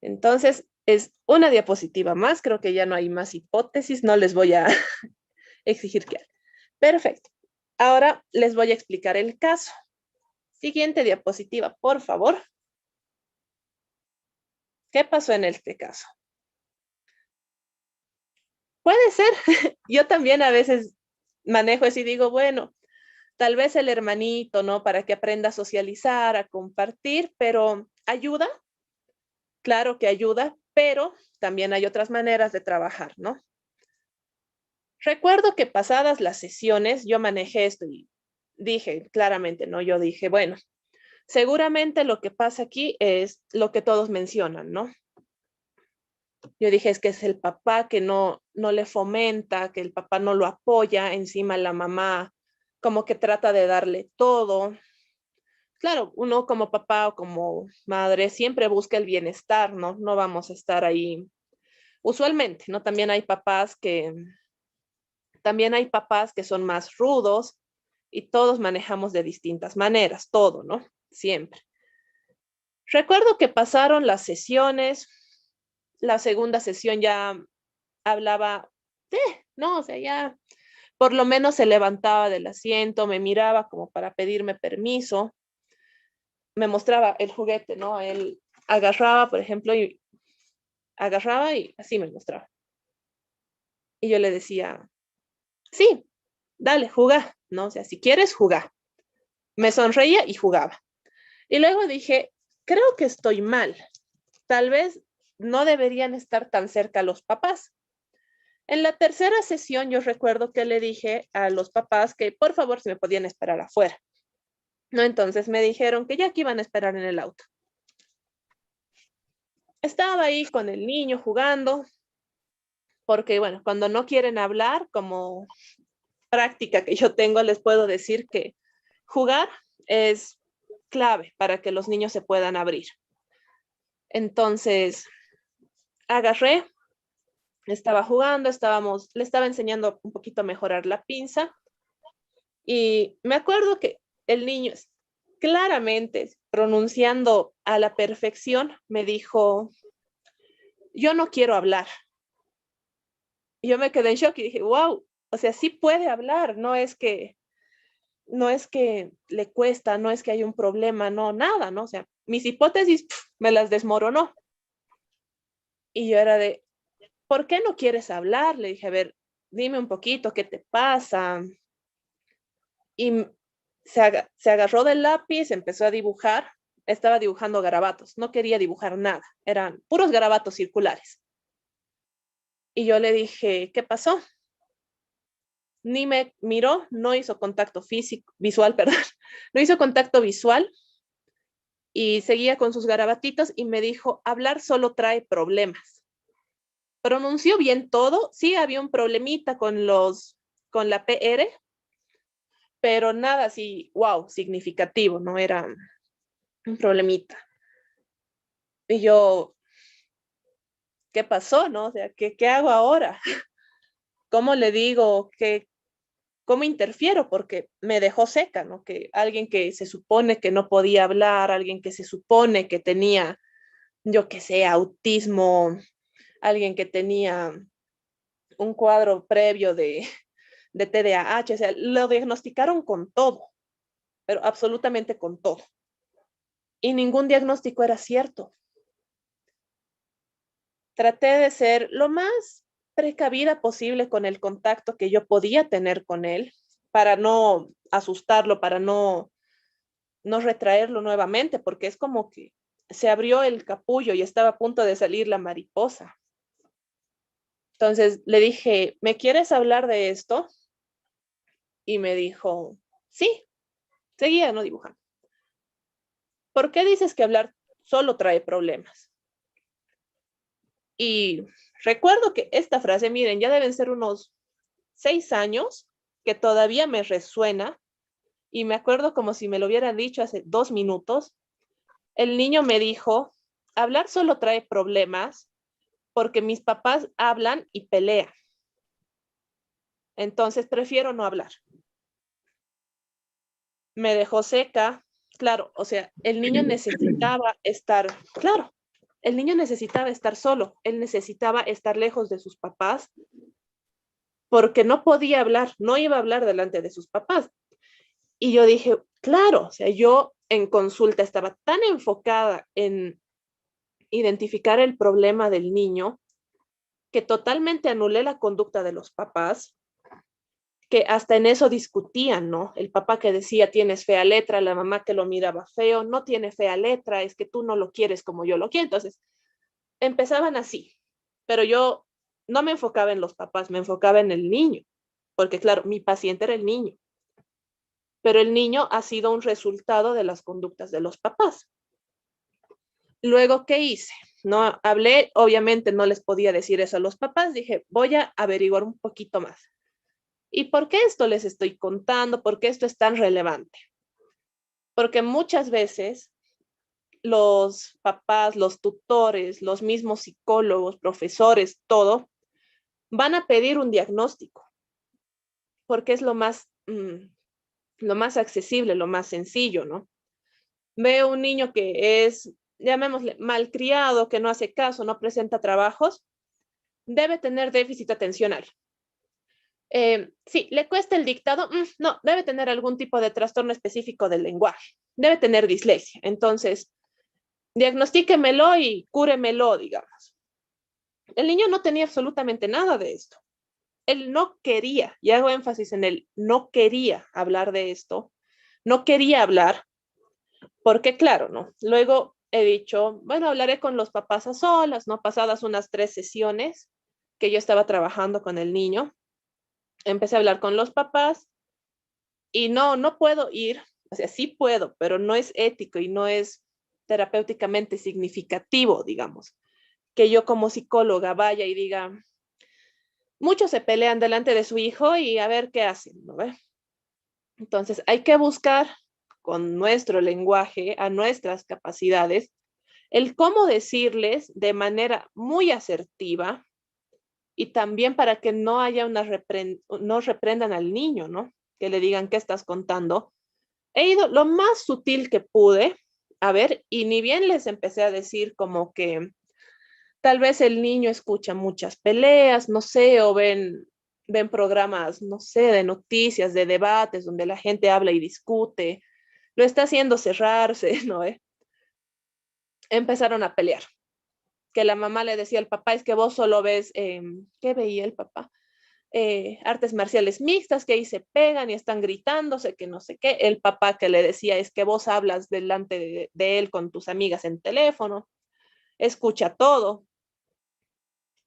Entonces, es una diapositiva más, creo que ya no hay más hipótesis, no les voy a exigir que hagan. Perfecto. Ahora les voy a explicar el caso. Siguiente diapositiva, por favor. ¿Qué pasó en este caso? Puede ser, yo también a veces manejo eso y digo, bueno, tal vez el hermanito, ¿no? Para que aprenda a socializar, a compartir, pero ¿ayuda? Claro que ayuda, pero también hay otras maneras de trabajar, ¿no? Recuerdo que pasadas las sesiones yo manejé esto y dije claramente, ¿no? Yo dije, bueno, seguramente lo que pasa aquí es lo que todos mencionan, ¿no? Yo dije, es que es el papá que no le fomenta, que el papá no lo apoya, encima la mamá como que trata de darle todo. Claro, uno como papá o como madre siempre busca el bienestar, ¿no? No vamos a estar ahí. Usualmente, ¿no? También hay papás que son más rudos y todos manejamos de distintas maneras, todo, ¿no? Siempre. Recuerdo que pasaron las sesiones, la segunda sesión ya hablaba, no, o sea, ya por lo menos se levantaba del asiento, me miraba como para pedirme permiso, me mostraba el juguete, ¿no? Él agarraba, por ejemplo, y agarraba y así me mostraba. Y yo le decía, sí, dale, juga, ¿no? O sea, si quieres, jugar. Me sonreía y jugaba. Y luego dije, creo que estoy mal. Tal vez no deberían estar tan cerca los papás. En la tercera sesión yo recuerdo que le dije a los papás que por favor se me podían esperar afuera. ¿no? Entonces me dijeron que ya que iban a esperar en el auto. Estaba ahí con el niño jugando, porque bueno, cuando no quieren hablar, como práctica que yo tengo, les puedo decir que jugar es clave para que los niños se puedan abrir. Entonces, agarré, estaba jugando, le estaba enseñando un poquito a mejorar la pinza, y me acuerdo que el niño, claramente pronunciando a la perfección, me dijo, yo no quiero hablar. Y yo me quedé en shock y dije, wow, o sea, sí puede hablar, no es que le cuesta, no es que hay un problema, no, nada, ¿no? O sea, mis hipótesis me las desmoronó. Y yo era de, ¿por qué no quieres hablar? Le dije, a ver, dime un poquito, ¿qué te pasa? Y se agarró del lápiz, empezó a dibujar, estaba dibujando garabatos, no quería dibujar nada, eran puros garabatos circulares. Y yo le dije, ¿qué pasó? Ni me miró, no hizo contacto visual, perdón, no hizo contacto visual y seguía con sus garabatitos y me dijo, hablar solo trae problemas. Pronunció bien todo, sí había un problemita con la PR, pero nada así, wow, significativo, no era un problemita. Y yo, ¿qué pasó, no? O sea, ¿qué hago ahora? ¿Cómo le digo? ¿Cómo interfiero? Porque me dejó seca, ¿no? Que alguien que se supone que no podía hablar, alguien que se supone que tenía, yo qué sé, autismo, alguien que tenía un cuadro previo de TDAH, o sea, lo diagnosticaron con todo, pero absolutamente con todo. Y ningún diagnóstico era cierto. Traté de ser lo más precavida posible con el contacto que yo podía tener con él, para no asustarlo, para no retraerlo nuevamente, porque es como que se abrió el capullo y estaba a punto de salir la mariposa. Entonces le dije, ¿me quieres hablar de esto? Y me dijo, sí, seguía no dibujando. ¿Por qué dices que hablar solo trae problemas? Y recuerdo que esta frase, miren, ya deben ser unos 6 años, que todavía me resuena, y me acuerdo como si me lo hubieran dicho hace 2 minutos. El niño me dijo, hablar solo trae problemas porque mis papás hablan y pelean. Entonces prefiero no hablar. Me dejó seca. Claro, o sea, el niño necesitaba estar, claro, el niño necesitaba estar solo, él necesitaba estar lejos de sus papás porque no podía hablar, no iba a hablar delante de sus papás. Y yo dije, claro, o sea, yo en consulta estaba tan enfocada en identificar el problema del niño que totalmente anulé la conducta de los papás, que hasta en eso discutían, ¿no? El papá que decía, tienes fea letra, la mamá que lo miraba feo, no tiene fea letra, es que tú no lo quieres como yo lo quiero. Entonces, empezaban así, pero yo no me enfocaba en los papás, me enfocaba en el niño, porque claro, mi paciente era el niño, pero el niño ha sido un resultado de las conductas de los papás. Luego, ¿qué hice? No hablé, obviamente no les podía decir eso a los papás, dije, voy a averiguar un poquito más. ¿Y por qué esto les estoy contando? ¿Por qué esto es tan relevante? Porque muchas veces los papás, los tutores, los mismos psicólogos, profesores, todo, van a pedir un diagnóstico, porque es lo más accesible, lo más sencillo, ¿no? Veo un niño que es, llamémosle, malcriado, que no hace caso, no presenta trabajos, debe tener déficit atencional. Sí, le cuesta el dictado, no, debe tener algún tipo de trastorno específico del lenguaje, debe tener dislexia. Entonces, diagnostíquemelo y cúremelo, digamos. El niño no tenía absolutamente nada de esto. Él no quería, y hago énfasis en él, no quería hablar de esto, no quería hablar, porque claro, ¿no? Luego he dicho, bueno, hablaré con los papás a solas, ¿no? Pasadas unas 3 sesiones que yo estaba trabajando con el niño, empecé a hablar con los papás y no puedo ir O sea, sí puedo, pero no es ético y no es terapéuticamente significativo, digamos, que yo como psicóloga vaya y diga, muchos se pelean delante de su hijo y a ver qué hacen, ¿no ve? Entonces, hay que buscar con nuestro lenguaje, a nuestras capacidades, el cómo decirles de manera muy asertiva y también para que no haya no reprendan al niño, ¿no? Que le digan qué estás contando. He ido lo más sutil que pude, a ver, y ni bien les empecé a decir como que tal vez el niño escucha muchas peleas, no sé, o ven programas, no sé, de noticias, de debates, donde la gente habla y discute, lo está haciendo cerrarse, ¿no? Empezaron a pelear, que la mamá le decía al papá, es que vos solo ves, ¿qué veía el papá? Artes marciales mixtas, que ahí se pegan y están gritándose, que no sé qué. El papá que le decía, es que vos hablas delante de él con tus amigas en teléfono, escucha todo.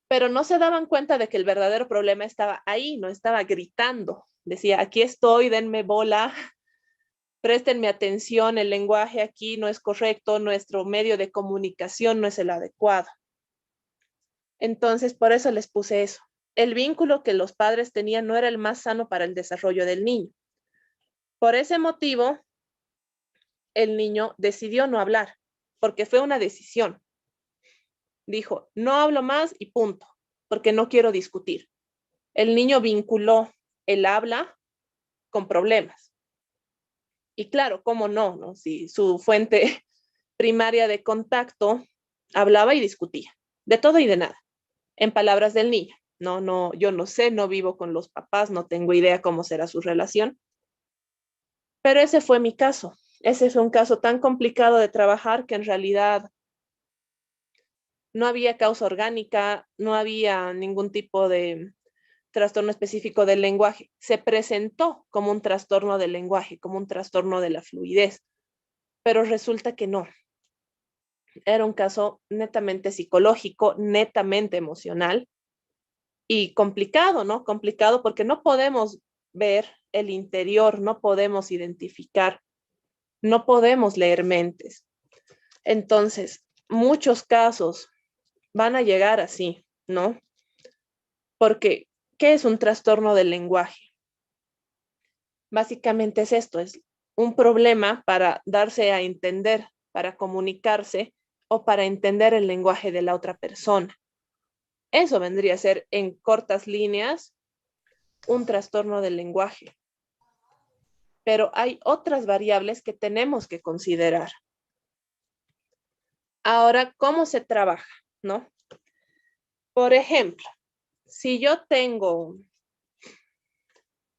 Pero no se daban cuenta de que el verdadero problema estaba ahí, no estaba gritando. Decía, aquí estoy, denme bola, préstenme atención, el lenguaje aquí no es correcto, nuestro medio de comunicación no es el adecuado. Entonces, por eso les puse eso. El vínculo que los padres tenían no era el más sano para el desarrollo del niño. Por ese motivo, el niño decidió no hablar, porque fue una decisión. Dijo, no hablo más y punto, porque no quiero discutir. El niño vinculó el habla con problemas. Y claro, ¿cómo no? ¿No? Si su fuente primaria de contacto hablaba y discutía, de todo y de nada, en palabras del niño. No, yo no sé, no vivo con los papás, no tengo idea cómo será su relación. Pero ese fue mi caso. Ese fue un caso tan complicado de trabajar que en realidad no había causa orgánica, no había ningún tipo de trastorno específico del lenguaje. Se presentó como un trastorno del lenguaje, como un trastorno de la fluidez, pero resulta que no. Era un caso netamente psicológico, netamente emocional y complicado, ¿no? Complicado porque no podemos ver el interior, no podemos identificar, no podemos leer mentes. Entonces, muchos casos van a llegar así, ¿no? Porque, ¿qué es un trastorno del lenguaje? Básicamente es esto, es un problema para darse a entender, para comunicarse o para entender el lenguaje de la otra persona. Eso vendría a ser, en cortas líneas, un trastorno del lenguaje. Pero hay otras variables que tenemos que considerar. Ahora, ¿cómo se trabaja? ¿No? Por ejemplo, si yo tengo,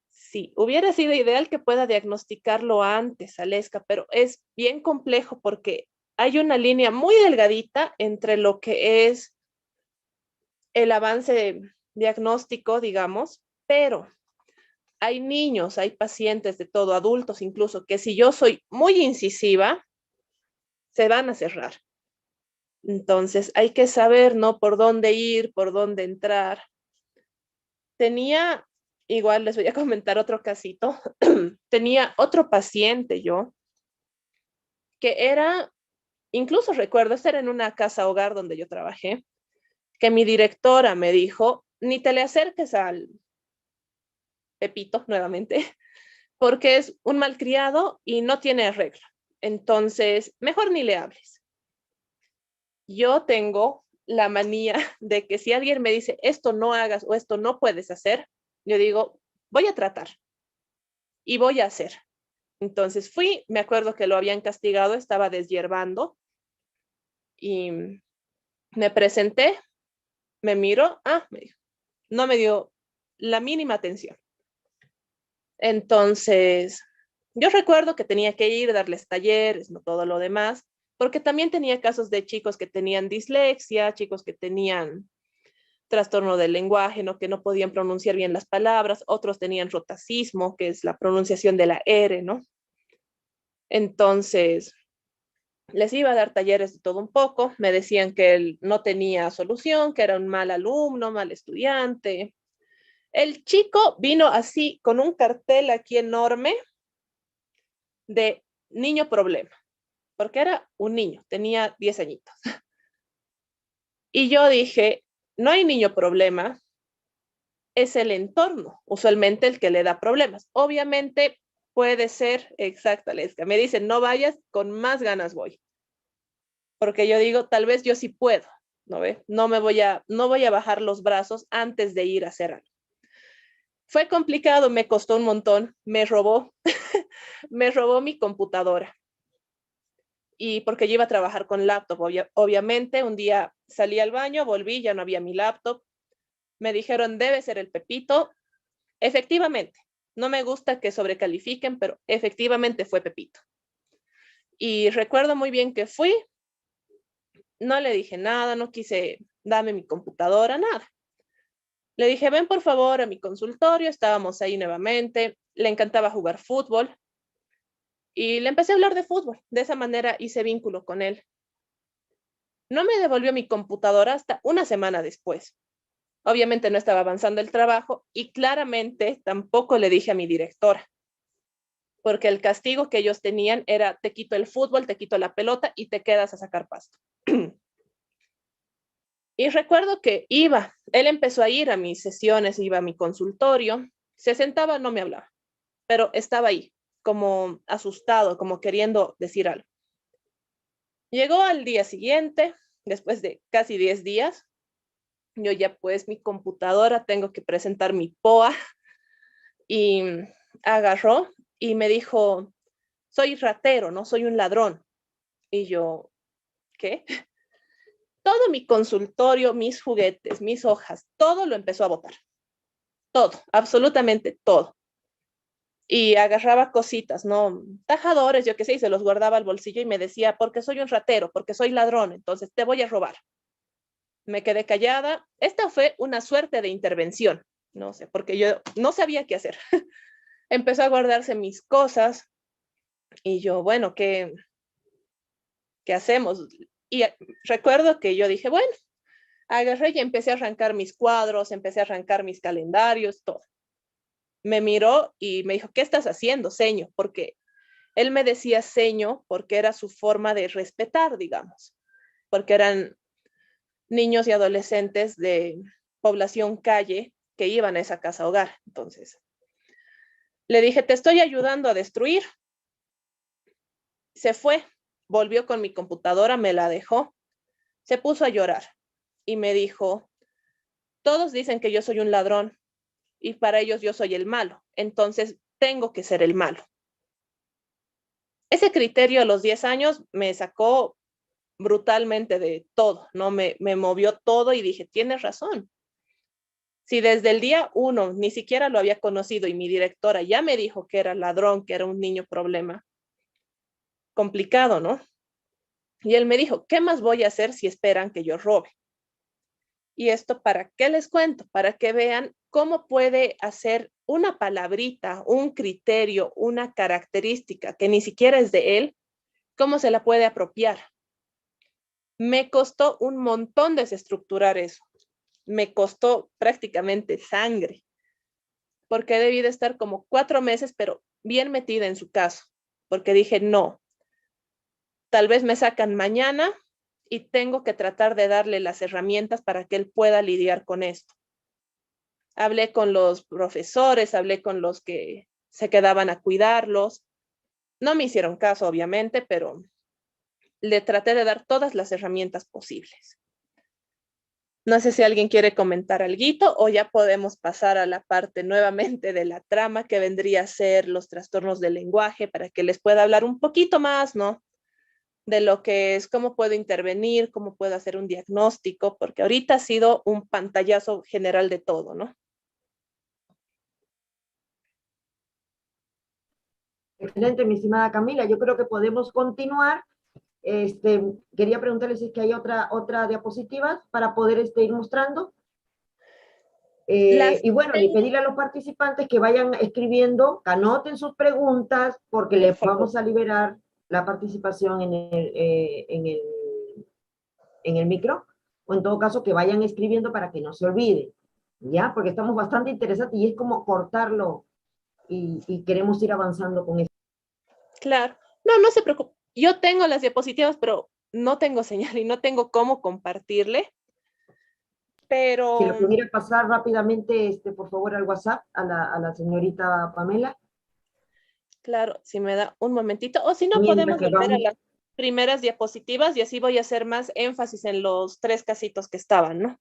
sí, hubiera sido ideal que pueda diagnosticarlo antes, Aleska, pero es bien complejo porque hay una línea muy delgadita entre lo que es el avance diagnóstico, digamos, pero hay niños, hay pacientes de todo, adultos incluso, que si yo soy muy incisiva, se van a cerrar. Entonces hay que saber, ¿no? Por dónde ir, por dónde entrar. Igual les voy a comentar otro casito, tenía otro paciente yo, que era, incluso recuerdo, estar en una casa hogar donde yo trabajé, que mi directora me dijo, ni te le acerques al Pepito nuevamente, porque es un malcriado y no tiene arreglo. Entonces, mejor ni le hables. Yo tengo la manía de que si alguien me dice, esto no hagas o esto no puedes hacer, yo digo, voy a tratar y voy a hacer. Entonces fui, me acuerdo que lo habían castigado, estaba deshiervando y me presenté, me miró, me dijo, no me dio la mínima atención. Entonces, yo recuerdo que tenía que ir, darles talleres, no todo lo demás, porque también tenía casos de chicos que tenían dislexia, chicos que tenían trastorno del lenguaje, ¿no? Que no podían pronunciar bien las palabras, otros tenían rotacismo, que es la pronunciación de la R, ¿no? Entonces, les iba a dar talleres de todo un poco, me decían que él no tenía solución, que era un mal alumno, mal estudiante. El chico vino así con un cartel aquí enorme de niño problema, porque era un niño, tenía 10 añitos. Y yo dije, no hay niño problema, es el entorno, usualmente el que le da problemas. Obviamente puede ser, exacto, Lesca, me dicen, no vayas, con más ganas voy. Porque yo digo, tal vez yo sí puedo, ¿no ve? No voy a bajar los brazos antes de ir a hacer algo. Fue complicado, me costó un montón, me robó, me robó mi computadora. Y porque yo iba a trabajar con laptop, obviamente, un día salí al baño, volví, ya no había mi laptop. Me dijeron, debe ser el Pepito. Efectivamente, no me gusta que sobrecalifiquen, pero efectivamente fue Pepito. Y recuerdo muy bien que fui, no le dije nada, no quise darme mi computadora, nada. Le dije, ven por favor a mi consultorio, estábamos ahí nuevamente, le encantaba jugar fútbol y le empecé a hablar de fútbol. De esa manera hice vínculo con él. No me devolvió mi computadora hasta una semana después. Obviamente no estaba avanzando el trabajo y claramente tampoco le dije a mi directora, porque el castigo que ellos tenían era te quito el fútbol, te quito la pelota y te quedas a sacar pasto. Y recuerdo que él empezó a ir a mis sesiones, iba a mi consultorio, se sentaba, no me hablaba, pero estaba ahí, como asustado, como queriendo decir algo. Llegó al día siguiente, después de casi 10 días, yo ya pues mi computadora, tengo que presentar mi POA, y agarró y me dijo, soy ratero, no soy un ladrón. Y yo, ¿qué? Todo mi consultorio, mis juguetes, mis hojas, todo lo empezó a botar. Todo, absolutamente todo. Y agarraba cositas, ¿no? Tajadores, yo qué sé, y se los guardaba al bolsillo y me decía, porque soy un ratero, porque soy ladrón, entonces te voy a robar. Me quedé callada. Esta fue una suerte de intervención, no sé, porque yo no sabía qué hacer. Empezó a guardarse mis cosas y yo, bueno, ¿qué hacemos? Y recuerdo que yo dije, bueno, agarré y empecé a arrancar mis cuadros, empecé a arrancar mis calendarios, todo. Me miró y me dijo, ¿qué estás haciendo, seño? Porque él me decía seño porque era su forma de respetar, digamos, porque eran niños y adolescentes de población calle que iban a esa casa hogar. Entonces, le dije, te estoy ayudando a destruir. Se fue, volvió con mi computadora, me la dejó, se puso a llorar y me dijo, todos dicen que yo soy un ladrón y para ellos yo soy el malo, entonces tengo que ser el malo. Ese criterio a los 10 años me sacó brutalmente de todo, ¿no? Me movió todo y dije, tienes razón. Si desde el día 1 ni siquiera lo había conocido y mi directora ya me dijo que era ladrón, que era un niño problema, complicado, ¿no? Y él me dijo, ¿qué más voy a hacer si esperan que yo robe? Y esto, ¿para qué les cuento? Para que vean cómo puede hacer una palabrita, un criterio, una característica que ni siquiera es de él, cómo se la puede apropiar. Me costó un montón desestructurar eso. Me costó prácticamente sangre, porque debí de estar como 4 meses, pero bien metida en su caso, porque dije, no, tal vez me sacan mañana y tengo que tratar de darle las herramientas para que él pueda lidiar con esto. Hablé con los profesores, hablé con los que se quedaban a cuidarlos. No me hicieron caso, obviamente, pero le traté de dar todas las herramientas posibles. No sé si alguien quiere comentar algo o ya podemos pasar a la parte nuevamente de la trama que vendría a ser los trastornos del lenguaje para que les pueda hablar un poquito más, ¿no? De lo que es, cómo puedo intervenir, cómo puedo hacer un diagnóstico, porque ahorita ha sido un pantallazo general de todo, ¿no? Excelente, mi estimada Camila. Yo creo que podemos continuar. Quería preguntarle si es que hay otra diapositiva para poder ir mostrando. Y bueno, y pedirle a los participantes que vayan escribiendo, que anoten sus preguntas, porque les vamos a liberar la participación en el micro, o en todo caso que vayan escribiendo para que no se olvide, ¿ya? Porque estamos bastante interesados y es como cortarlo y queremos ir avanzando con esto. Claro. No, no se preocupe. Yo tengo las diapositivas, pero no tengo señal y no tengo cómo compartirle. Si Pero, lo pudiera pasar rápidamente, por favor, al WhatsApp a la señorita Pamela, claro, si me da un momentito. O si no, mientras podemos que volver a vamos, las primeras diapositivas y así voy a hacer más énfasis en los 3 casitos que estaban, ¿no?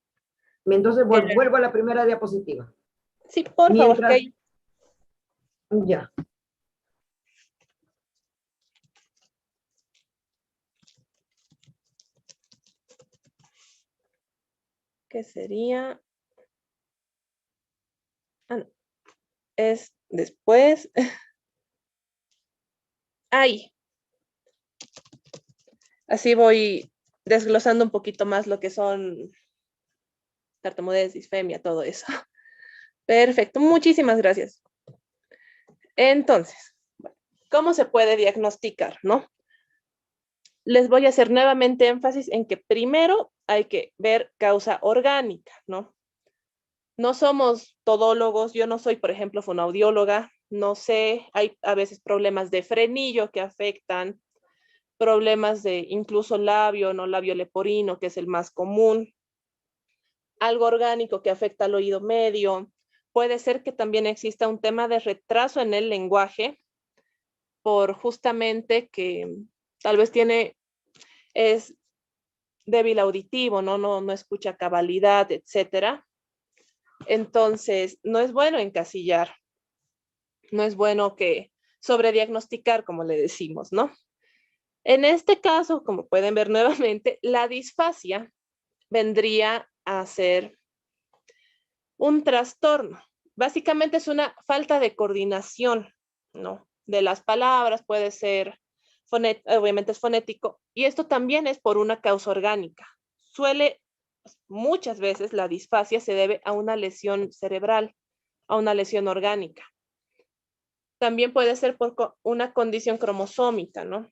entonces Que vuelvo a la primera diapositiva. sí, por favor, Mientras, que ya, sería. Ah, no, es después. Ahí. Así voy desglosando un poquito más lo que son tartamudez, disfemia, todo eso. Perfecto, muchísimas gracias. Entonces, ¿cómo se puede diagnosticar, no? Les voy a hacer nuevamente énfasis en que primero hay que ver causa orgánica, ¿no? No somos todólogos, yo no soy, por ejemplo, fonoaudióloga, no sé, hay a veces problemas de frenillo que afectan, problemas de incluso labio, no labio leporino, que es el más común, algo orgánico que afecta al oído medio. Puede ser que también exista un tema de retraso en el lenguaje por justamente que tal vez es débil auditivo, no escucha a cabalidad, etcétera. Entonces, no es bueno encasillar, no es bueno que sobrediagnosticar, como le decimos, ¿no? En este caso, como pueden ver nuevamente, la disfasia vendría a ser un trastorno. Básicamente es una falta de coordinación, ¿no? De las palabras, puede ser, obviamente es fonético, y esto también es por una causa orgánica. Muchas veces la disfasia se debe a una lesión cerebral, a una lesión orgánica. También puede ser por una condición cromosómica, ¿no?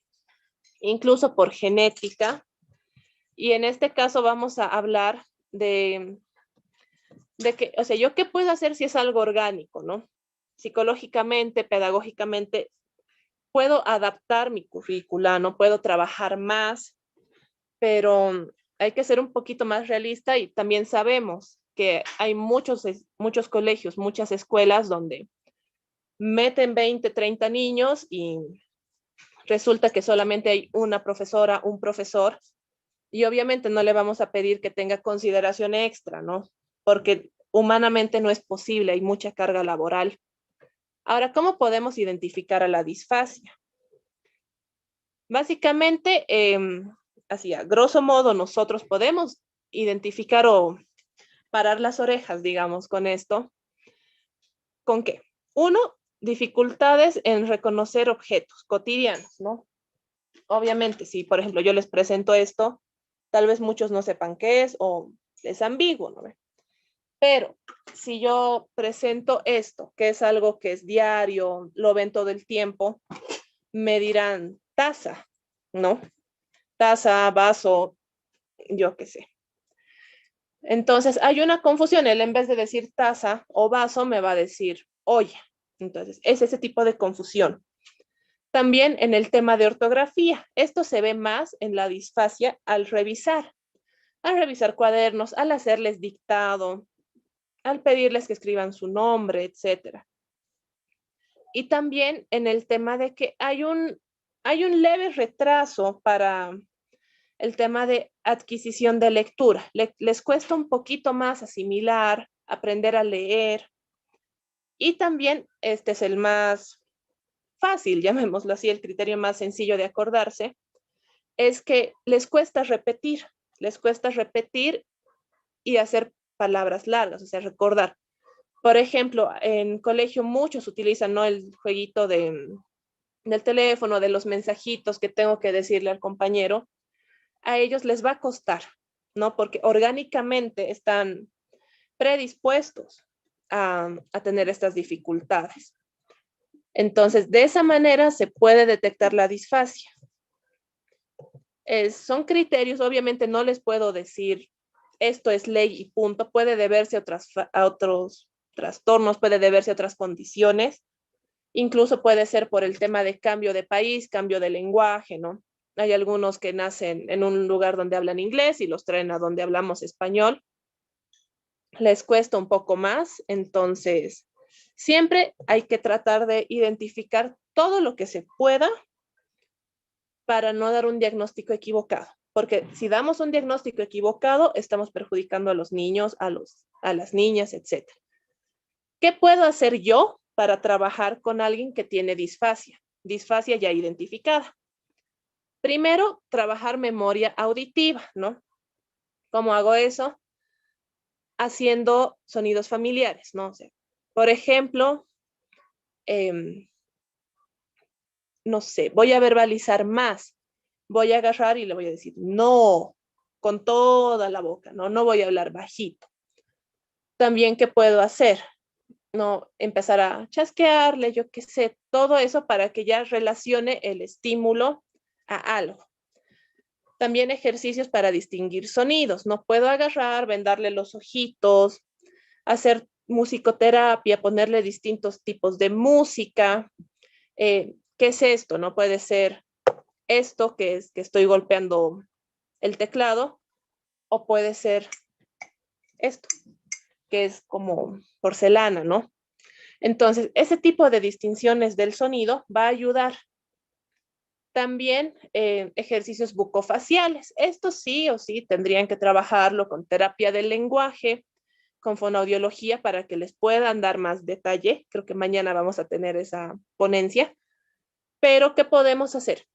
Incluso por genética. Y en este caso vamos a hablar de que, o sea, ¿yo qué puedo hacer si es algo orgánico, no? Psicológicamente, pedagógicamente, puedo adaptar mi currícula, no puedo trabajar más, pero hay que ser un poquito más realista y también sabemos que hay muchos colegios, muchas escuelas donde meten 20, 30 niños y resulta que solamente hay una profesora, un profesor, y obviamente no le vamos a pedir que tenga consideración extra, ¿no? Porque humanamente no es posible, hay mucha carga laboral. Ahora, ¿cómo podemos identificar a la disfasia? Básicamente, así a grosso modo, nosotros podemos identificar o parar las orejas, digamos, con esto. ¿Con qué? Uno, dificultades en reconocer objetos cotidianos, ¿no? Obviamente, si por ejemplo yo les presento esto, tal vez muchos no sepan qué es o es ambiguo, ¿no? Pero si yo presento esto, que es algo que es diario, lo ven todo el tiempo, me dirán taza, ¿no? Taza, vaso, yo qué sé. Entonces hay una confusión, él en vez de decir taza o vaso me va a decir olla. Entonces es ese tipo de confusión. También en el tema de ortografía, esto se ve más en la disfasia al revisar cuadernos, al hacerles dictado, al pedirles que escriban su nombre, etcétera. Y también en el tema de que hay un leve retraso para el tema de adquisición de lectura. Les cuesta un poquito más asimilar, aprender a leer. Y también este es el más fácil, llamémoslo así, el criterio más sencillo de acordarse, es que les cuesta repetir y hacer palabras largas, o sea, recordar. Por ejemplo, en colegio muchos utilizan, ¿no?, el jueguito del teléfono, de los mensajitos que tengo que decirle al compañero. A ellos les va a costar, ¿no? Porque orgánicamente están predispuestos a tener estas dificultades. Entonces, de esa manera se puede detectar la disfasia. Son criterios, obviamente no les puedo decir esto es ley y punto, puede deberse a otros trastornos, puede deberse a otras condiciones, Incluso puede ser por el tema de cambio de país, cambio de lenguaje, ¿no? Hay algunos que nacen en un lugar donde hablan inglés y los traen a donde hablamos español. Les cuesta un poco más, entonces siempre hay que tratar de identificar todo lo que se pueda para no dar un diagnóstico equivocado. Porque si damos un diagnóstico equivocado, estamos perjudicando a los niños, a las niñas, etc. ¿Qué puedo hacer yo para trabajar con alguien que tiene disfasia? Disfasia ya identificada. Primero, trabajar memoria auditiva, ¿no? ¿Cómo hago eso? Haciendo sonidos familiares, ¿no? O sea, por ejemplo, no sé, voy a verbalizar más. Voy a agarrar y le voy a decir no, con toda la boca, ¿no? No voy a hablar bajito. También, ¿qué puedo hacer? No, empezar a chasquearle, yo qué sé, todo eso para que ya relacione el estímulo a algo. También ejercicios para distinguir sonidos. No puedo agarrar, vendarle los ojitos, hacer musicoterapia, ponerle distintos tipos de música. ¿Qué es esto? No puede ser esto que es que estoy golpeando el teclado, o puede ser esto, que es como porcelana, ¿no? Entonces, ese tipo de distinciones del sonido va a ayudar. También ejercicios bucofaciales. Estos sí o sí tendrían que trabajarlo con terapia del lenguaje, con fonoaudiología para que les puedan dar más detalle. Creo que mañana vamos a tener esa ponencia. Pero, ¿qué podemos hacer?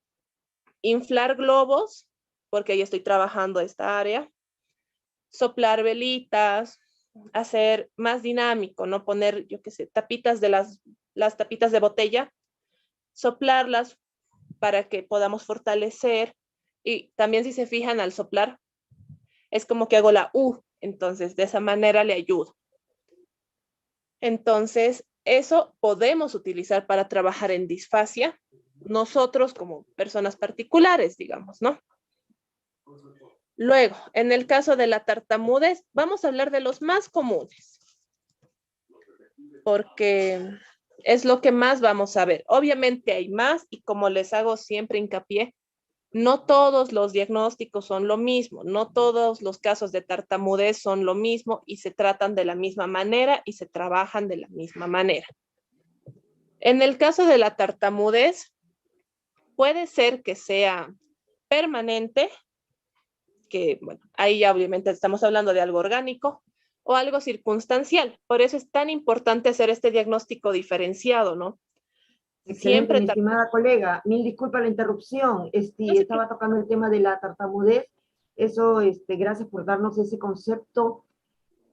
Inflar globos, porque ahí estoy trabajando esta área. Soplar velitas, hacer más dinámico, no poner, yo qué sé, tapitas de las tapitas de botella, soplarlas para que podamos fortalecer. Y también si se fijan al soplar, es como que hago la U, entonces de esa manera le ayudo. Entonces, eso podemos utilizar para trabajar en disfasia, nosotros como personas particulares, digamos, ¿no? Luego, en el caso de la tartamudez, vamos a hablar de los más comunes, porque es lo que más vamos a ver. Obviamente hay más y como les hago siempre hincapié, no todos los diagnósticos son lo mismo, no todos los casos de tartamudez son lo mismo y se tratan de la misma manera y se trabajan de la misma manera. En el caso de la tartamudez, puede ser que sea permanente, que bueno, ahí ya obviamente estamos hablando de algo orgánico, o algo circunstancial. Por eso es tan importante hacer este diagnóstico diferenciado, ¿no? Excelente, Siempre mi estimada colega. Mil disculpas la interrupción. Estaba tocando el tema de la tartamudez. Eso, gracias por darnos ese concepto.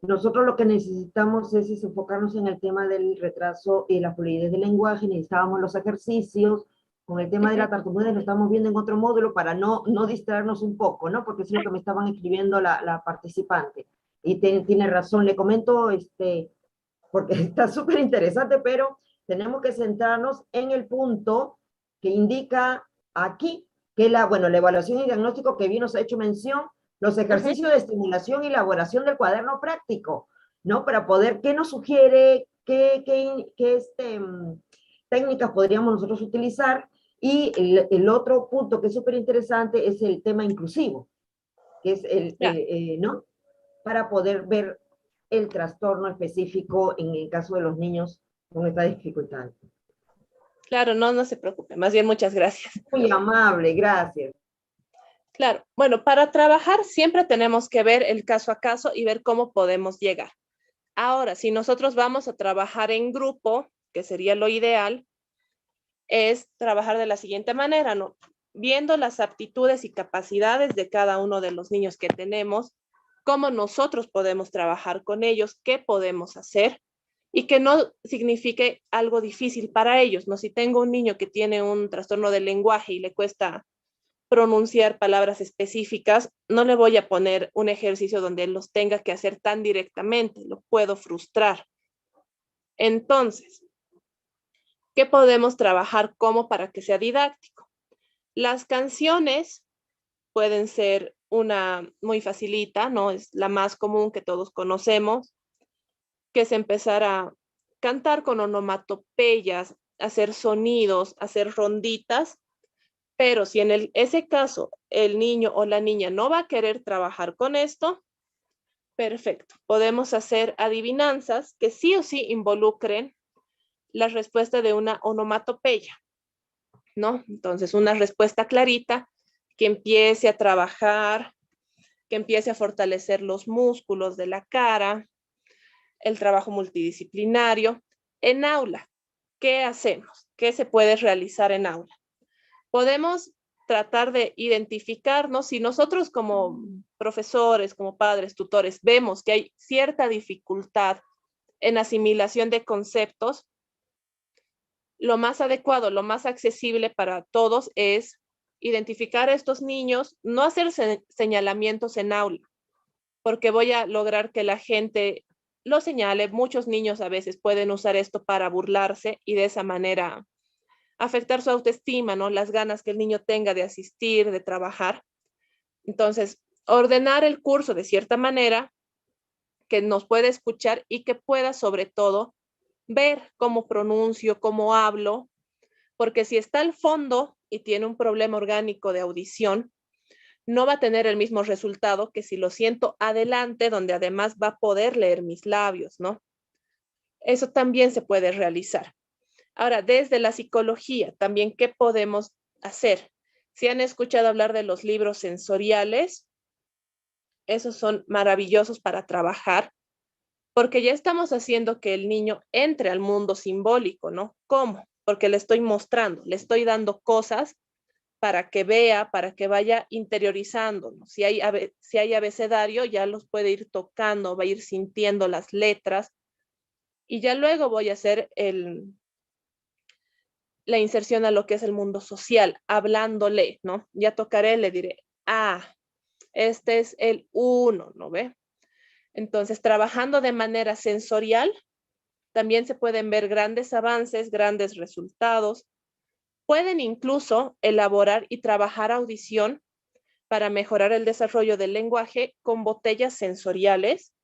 Nosotros lo que necesitamos es enfocarnos en el tema del retraso y la fluidez del lenguaje. Necesitábamos los ejercicios. Con el tema de la tartamudez lo estamos viendo en otro módulo para no distraernos un poco, ¿no? Porque es lo que me estaban escribiendo la participante. Y tiene razón, le comento, porque está súper interesante, pero tenemos que centrarnos en el punto que indica aquí, que la evaluación y diagnóstico que bien nos ha hecho mención, los ejercicios de estimulación y elaboración del cuaderno práctico, ¿no? Para poder, ¿qué nos sugiere? ¿Qué técnicas podríamos nosotros utilizar? Y el otro punto que es súper interesante es el tema inclusivo, que es ¿no? Para poder ver el trastorno específico en el caso de los niños con esta dificultad. Claro, no se preocupe, más bien muchas gracias. Muy amable, gracias. Claro, bueno, para trabajar siempre tenemos que ver el caso a caso y ver cómo podemos llegar. Ahora, si nosotros vamos a trabajar en grupo, que sería lo ideal, es trabajar de la siguiente manera, ¿no? Viendo las aptitudes y capacidades de cada uno de los niños que tenemos, cómo nosotros podemos trabajar con ellos, qué podemos hacer y que no signifique algo difícil para ellos, ¿no? Si tengo un niño que tiene un trastorno del lenguaje y le cuesta pronunciar palabras específicas, no le voy a poner un ejercicio donde él los tenga que hacer tan directamente, lo puedo frustrar. Entonces, ¿qué podemos trabajar como para que sea didáctico? Las canciones pueden ser una muy facilita, ¿no? Es la más común que todos conocemos, que es empezar a cantar con onomatopeyas, hacer sonidos, hacer ronditas, pero si en ese caso el niño o la niña no va a querer trabajar con esto, perfecto. Podemos hacer adivinanzas que sí o sí involucren la respuesta de una onomatopeya, ¿no? Entonces, una respuesta clarita que empiece a trabajar, que empiece a fortalecer los músculos de la cara, el trabajo multidisciplinario. En aula, ¿qué hacemos? ¿Qué se puede realizar en aula? Podemos tratar de identificarnos si nosotros como profesores, como padres, tutores, vemos que hay cierta dificultad en asimilación de conceptos. Lo más adecuado, lo más accesible para todos es identificar a estos niños, no hacer señalamientos en aula, porque voy a lograr que la gente lo señale. Muchos niños a veces pueden usar esto para burlarse y de esa manera afectar su autoestima, ¿no? Las ganas que el niño tenga de asistir, de trabajar. Entonces, ordenar el curso de cierta manera que nos pueda escuchar y que pueda sobre todo ver cómo pronuncio, cómo hablo, porque si está al fondo y tiene un problema orgánico de audición, no va a tener el mismo resultado que si lo siento adelante, donde además va a poder leer mis labios, ¿no? Eso también se puede realizar. Ahora, desde la psicología, también, ¿qué podemos hacer? Si han escuchado hablar de los libros sensoriales, esos son maravillosos para trabajar, porque ya estamos haciendo que el niño entre al mundo simbólico, ¿no? ¿Cómo? Porque le estoy mostrando, le estoy dando cosas para que vea, para que vaya interiorizando, ¿no? Si hay abecedario, ya los puede ir tocando, va a ir sintiendo las letras, y ya luego voy a hacer la inserción a lo que es el mundo social, hablándole, ¿no? Ya tocaré, le diré, este es el 1, ¿no ve? Entonces, trabajando de manera sensorial, también se pueden ver grandes avances, grandes resultados. Pueden incluso elaborar y trabajar audición para mejorar el desarrollo del lenguaje con botellas sensoriales,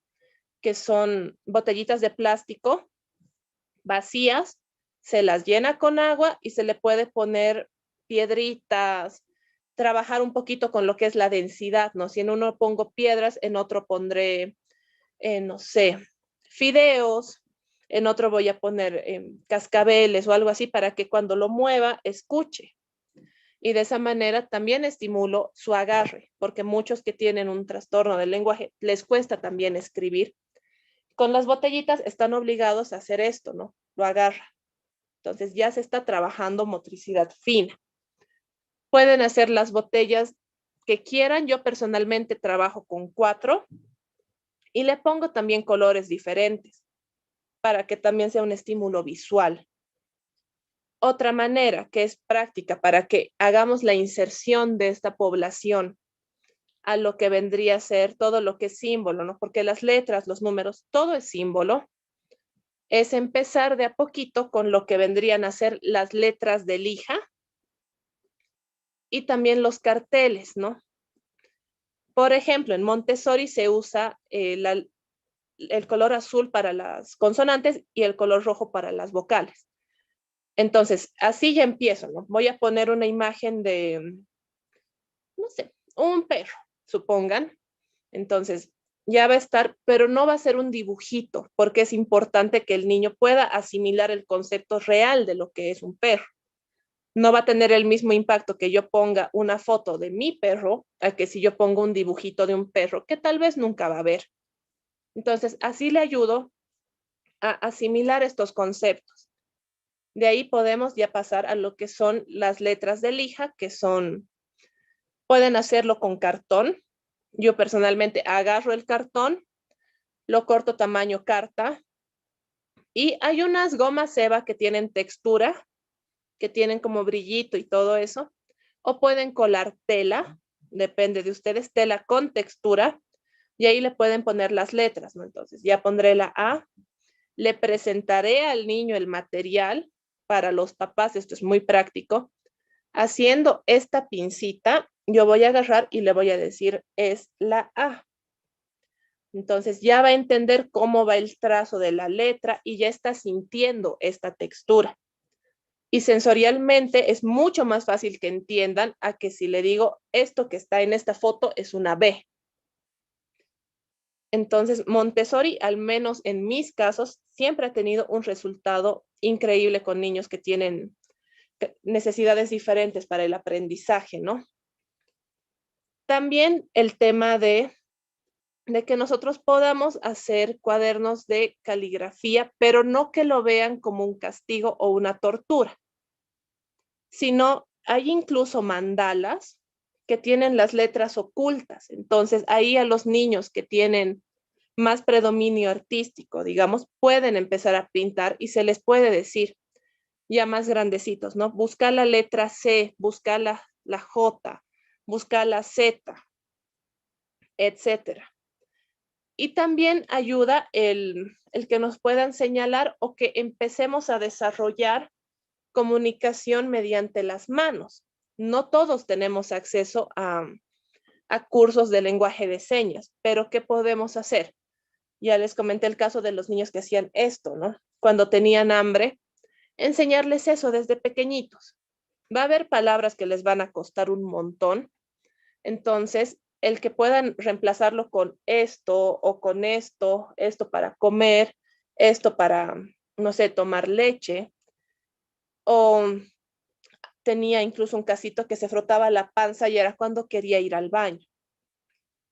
que son botellitas de plástico vacías, se las llena con agua y se le puede poner piedritas, trabajar un poquito con lo que es la densidad, ¿no? Si en uno pongo piedras, en otro pondré, no sé, fideos, en otro voy a poner cascabeles o algo así para que cuando lo mueva, escuche. Y de esa manera también estimulo su agarre, porque muchos que tienen un trastorno del lenguaje les cuesta también escribir. Con las botellitas están obligados a hacer esto, ¿no? Lo agarra. Entonces ya se está trabajando motricidad fina. Pueden hacer las botellas que quieran. Yo personalmente trabajo con 4 y le pongo también colores diferentes para que también sea un estímulo visual. Otra manera que es práctica para que hagamos la inserción de esta población a lo que vendría a ser todo lo que es símbolo, ¿no? Porque las letras, los números, todo es símbolo. Es empezar de a poquito con lo que vendrían a ser las letras de lija y también los carteles, ¿no? Por ejemplo, en Montessori se usa el color azul para las consonantes y el color rojo para las vocales. Entonces, así ya empiezo, ¿no? Voy a poner una imagen de, no sé, un perro, supongan. Entonces, ya va a estar, pero no va a ser un dibujito, porque es importante que el niño pueda asimilar el concepto real de lo que es un perro. No va a tener el mismo impacto que yo ponga una foto de mi perro a que si yo pongo un dibujito de un perro que tal vez nunca va a ver. Entonces, así le ayudo a asimilar estos conceptos. De ahí podemos ya pasar a lo que son las letras de lija, que son, pueden hacerlo con cartón. Yo personalmente agarro el cartón, lo corto tamaño carta y hay unas gomas Eva que tienen textura, que tienen como brillito y todo eso, o pueden colar tela, depende de ustedes, tela con textura, y ahí le pueden poner las letras, ¿no? Entonces ya pondré la A, le presentaré al niño el material para los papás, esto es muy práctico. Haciendo esta pincita, yo voy a agarrar y le voy a decir, es la A. Entonces ya va a entender cómo va el trazo de la letra y ya está sintiendo esta textura. Y sensorialmente es mucho más fácil que entiendan a que si le digo esto que está en esta foto es una B. Entonces, Montessori, al menos en mis casos, siempre ha tenido un resultado increíble con niños que tienen necesidades diferentes para el aprendizaje, ¿no? También el tema de que nosotros podamos hacer cuadernos de caligrafía, pero no que lo vean como un castigo o una tortura, sino hay incluso mandalas que tienen las letras ocultas. Entonces, ahí a los niños que tienen más predominio artístico, digamos, pueden empezar a pintar y se les puede decir, ya más grandecitos, ¿no? Busca la letra C, busca la J, busca la Z, etcétera. Y también ayuda el que nos puedan señalar o que empecemos a desarrollar comunicación mediante las manos. No todos tenemos acceso a cursos de lenguaje de señas, pero ¿qué podemos hacer? Ya les comenté el caso de los niños que hacían esto, ¿no? Cuando tenían hambre, enseñarles eso desde pequeñitos. Va a haber palabras que les van a costar un montón, entonces el que puedan reemplazarlo con esto o con esto para comer, esto para, no sé, tomar leche, o tenía incluso un casito que se frotaba la panza y era cuando quería ir al baño.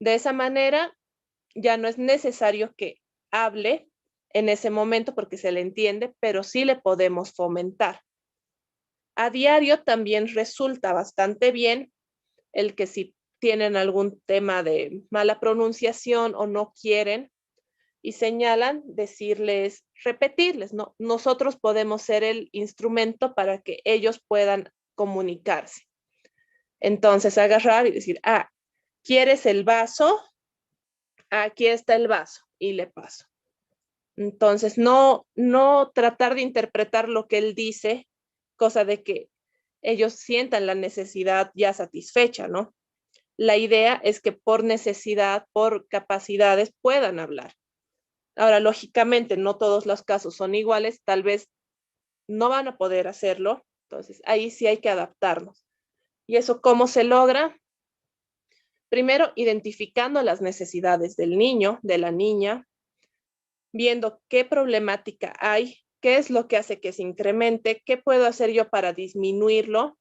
De esa manera ya no es necesario que hable en ese momento porque se le entiende, pero sí le podemos fomentar. A diario también resulta bastante bien el que si tienen algún tema de mala pronunciación o no quieren y señalan, decirles, repetirles, ¿no? Nosotros podemos ser el instrumento para que ellos puedan comunicarse. Entonces agarrar y decir, ¿quieres el vaso? Aquí está el vaso y le paso. Entonces no tratar de interpretar lo que él dice, cosa de que ellos sientan la necesidad ya satisfecha, ¿no? La idea es que por necesidad, por capacidades puedan hablar. Ahora, lógicamente, no todos los casos son iguales, tal vez no van a poder hacerlo, entonces ahí sí hay que adaptarnos. ¿Y eso cómo se logra? Primero, identificando las necesidades del niño, de la niña, viendo qué problemática hay, qué es lo que hace que se incremente, qué puedo hacer yo para disminuirlo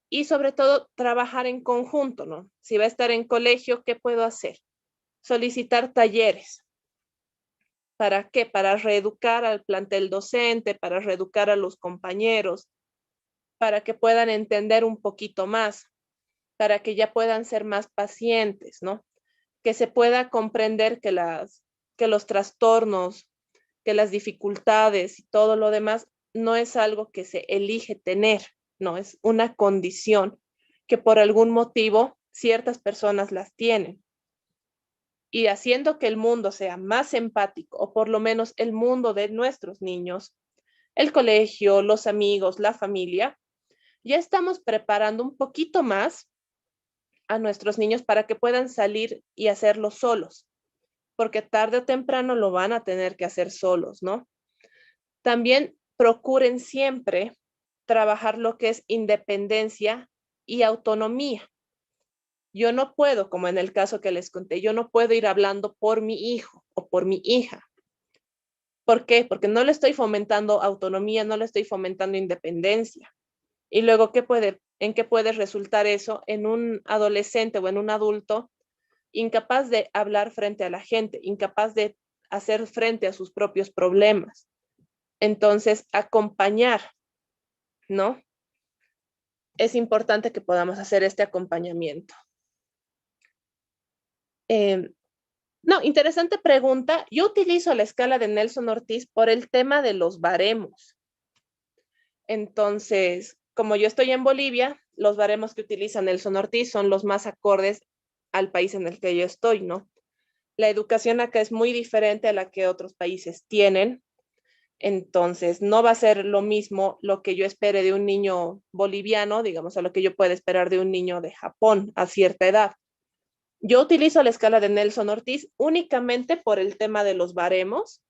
y sobre todo trabajar en conjunto, ¿no? Si va a estar en colegio, ¿qué puedo hacer? Solicitar talleres. ¿Para qué? Para reeducar al plantel docente, para reeducar a los compañeros, para que puedan entender un poquito más, para que ya puedan ser más pacientes, ¿no? Que se pueda comprender que los trastornos, que las dificultades y todo lo demás no es algo que se elige tener, no, es una condición que por algún motivo ciertas personas las tienen. Y haciendo que el mundo sea más empático, o por lo menos el mundo de nuestros niños, el colegio, los amigos, la familia, ya estamos preparando un poquito más a nuestros niños para que puedan salir y hacerlo solos, porque tarde o temprano lo van a tener que hacer solos, ¿no? También procuren siempre trabajar lo que es independencia y autonomía. Yo no puedo, como en el caso que les conté, yo no puedo ir hablando por mi hijo o por mi hija. ¿Por qué? Porque no le estoy fomentando autonomía, no le estoy fomentando independencia. Y luego, ¿en qué puede resultar eso? En un adolescente o en un adulto incapaz de hablar frente a la gente, incapaz de hacer frente a sus propios problemas. Entonces, acompañar, ¿no? Es importante que podamos hacer este acompañamiento. No, interesante pregunta. Yo utilizo la escala de Nelson Ortiz por el tema de los baremos. Entonces, como yo estoy en Bolivia, los baremos que utiliza Nelson Ortiz son los más acordes al país en el que yo estoy, ¿no? La educación acá es muy diferente a la que otros países tienen. Entonces, no va a ser lo mismo lo que yo espere de un niño boliviano, digamos, a lo que yo pueda esperar de un niño de Japón a cierta edad. Yo utilizo la escala de Nelson Ortiz únicamente por el tema de los baremos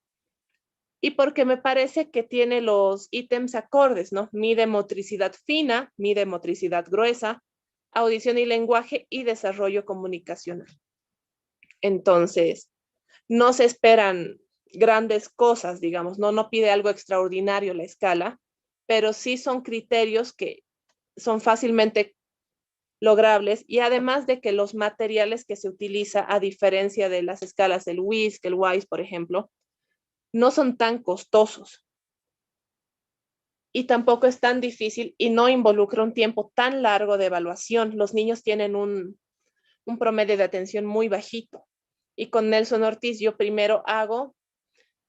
y porque me parece que tiene los ítems acordes, ¿no? Mide motricidad fina, mide motricidad gruesa, audición y lenguaje y desarrollo comunicacional. Entonces, no se esperan grandes cosas, digamos, no pide algo extraordinario la escala, pero sí son criterios que son fácilmente logrables, y además de que los materiales que se utiliza, a diferencia de las escalas del WISC, el WISE, por ejemplo, no son tan costosos y tampoco es tan difícil y no involucra un tiempo tan largo de evaluación. Los niños tienen un promedio de atención muy bajito, y con Nelson Ortiz yo primero hago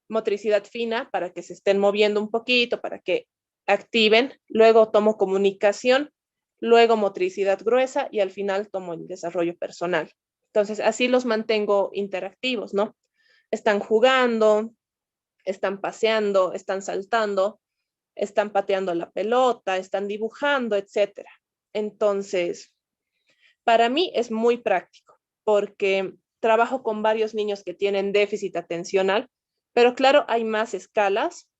motricidad fina para que se estén moviendo un poquito, para que activen, luego tomo comunicación, luego motricidad gruesa y al final tomo el desarrollo personal. Entonces, así los mantengo interactivos, ¿no? Están jugando, están paseando, están saltando, están pateando la pelota, están dibujando, etcétera. Entonces, para mí es muy práctico porque trabajo con varios niños que tienen déficit atencional, pero claro, hay más escalas,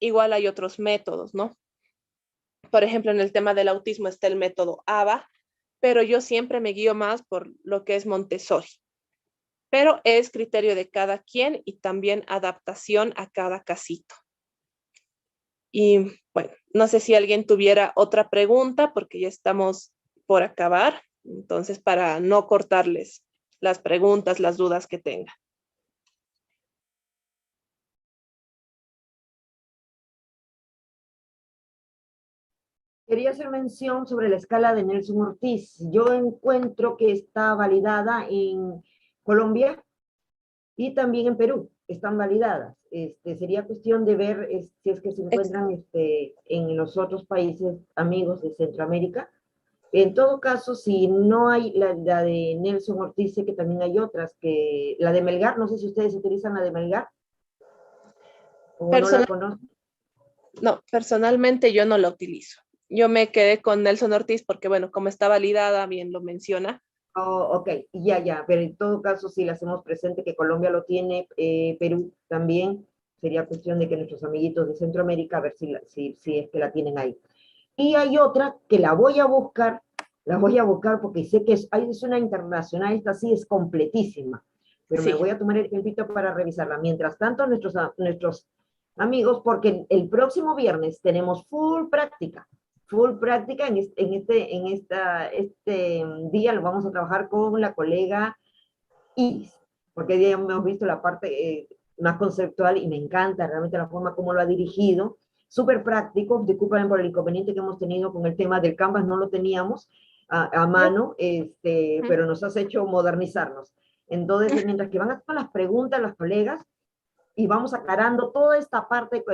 igual hay otros métodos, ¿no? Por ejemplo, en el tema del autismo está el método ABA, pero yo siempre me guío más por lo que es Montessori. Pero es criterio de cada quien y también adaptación a cada casito. Y bueno, no sé si alguien tuviera otra pregunta porque ya estamos por acabar. Entonces, para no cortarles las preguntas, las dudas que tengan. Quería hacer mención sobre la escala de Nelson Ortiz. Yo encuentro que está validada en Colombia y también en Perú. Están validadas. Sería cuestión de ver si es que se encuentran en los otros países amigos de Centroamérica. En todo caso, si no hay la de Nelson Ortiz, sé que también hay otras, que la de Melgar, no sé si ustedes utilizan la de Melgar o no la conocen. No, personalmente yo no la utilizo. Yo me quedé con Nelson Ortiz porque, bueno, como está validada, bien lo menciona. Oh, ok, ya, pero en todo caso, si la hacemos presente que Colombia lo tiene, Perú también, sería cuestión de que nuestros amiguitos de Centroamérica, a ver si es que la tienen ahí. Y hay otra que la voy a buscar porque sé que es una internacional, esta sí es completísima, pero Sí. me voy a tomar el tiempito para revisarla. Mientras tanto, nuestros amigos, porque el próximo viernes tenemos full práctica en este día lo vamos a trabajar con la colega Iris, porque ya hemos visto la parte más conceptual y me encanta realmente la forma como lo ha dirigido, súper práctico. Disculpen por el inconveniente que hemos tenido con el tema del Canvas, no lo teníamos a mano, pero nos has hecho modernizarnos. Entonces, mientras que van haciendo las preguntas las colegas y vamos aclarando toda esta parte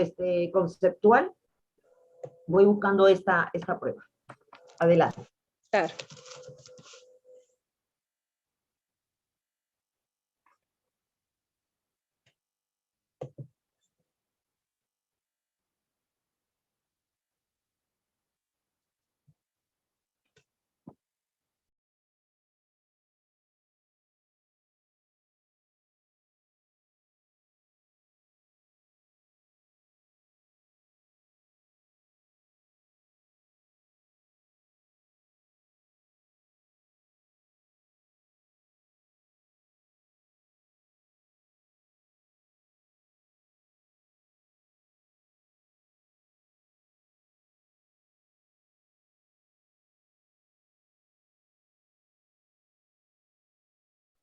conceptual, voy buscando esta prueba. Adelante. Claro.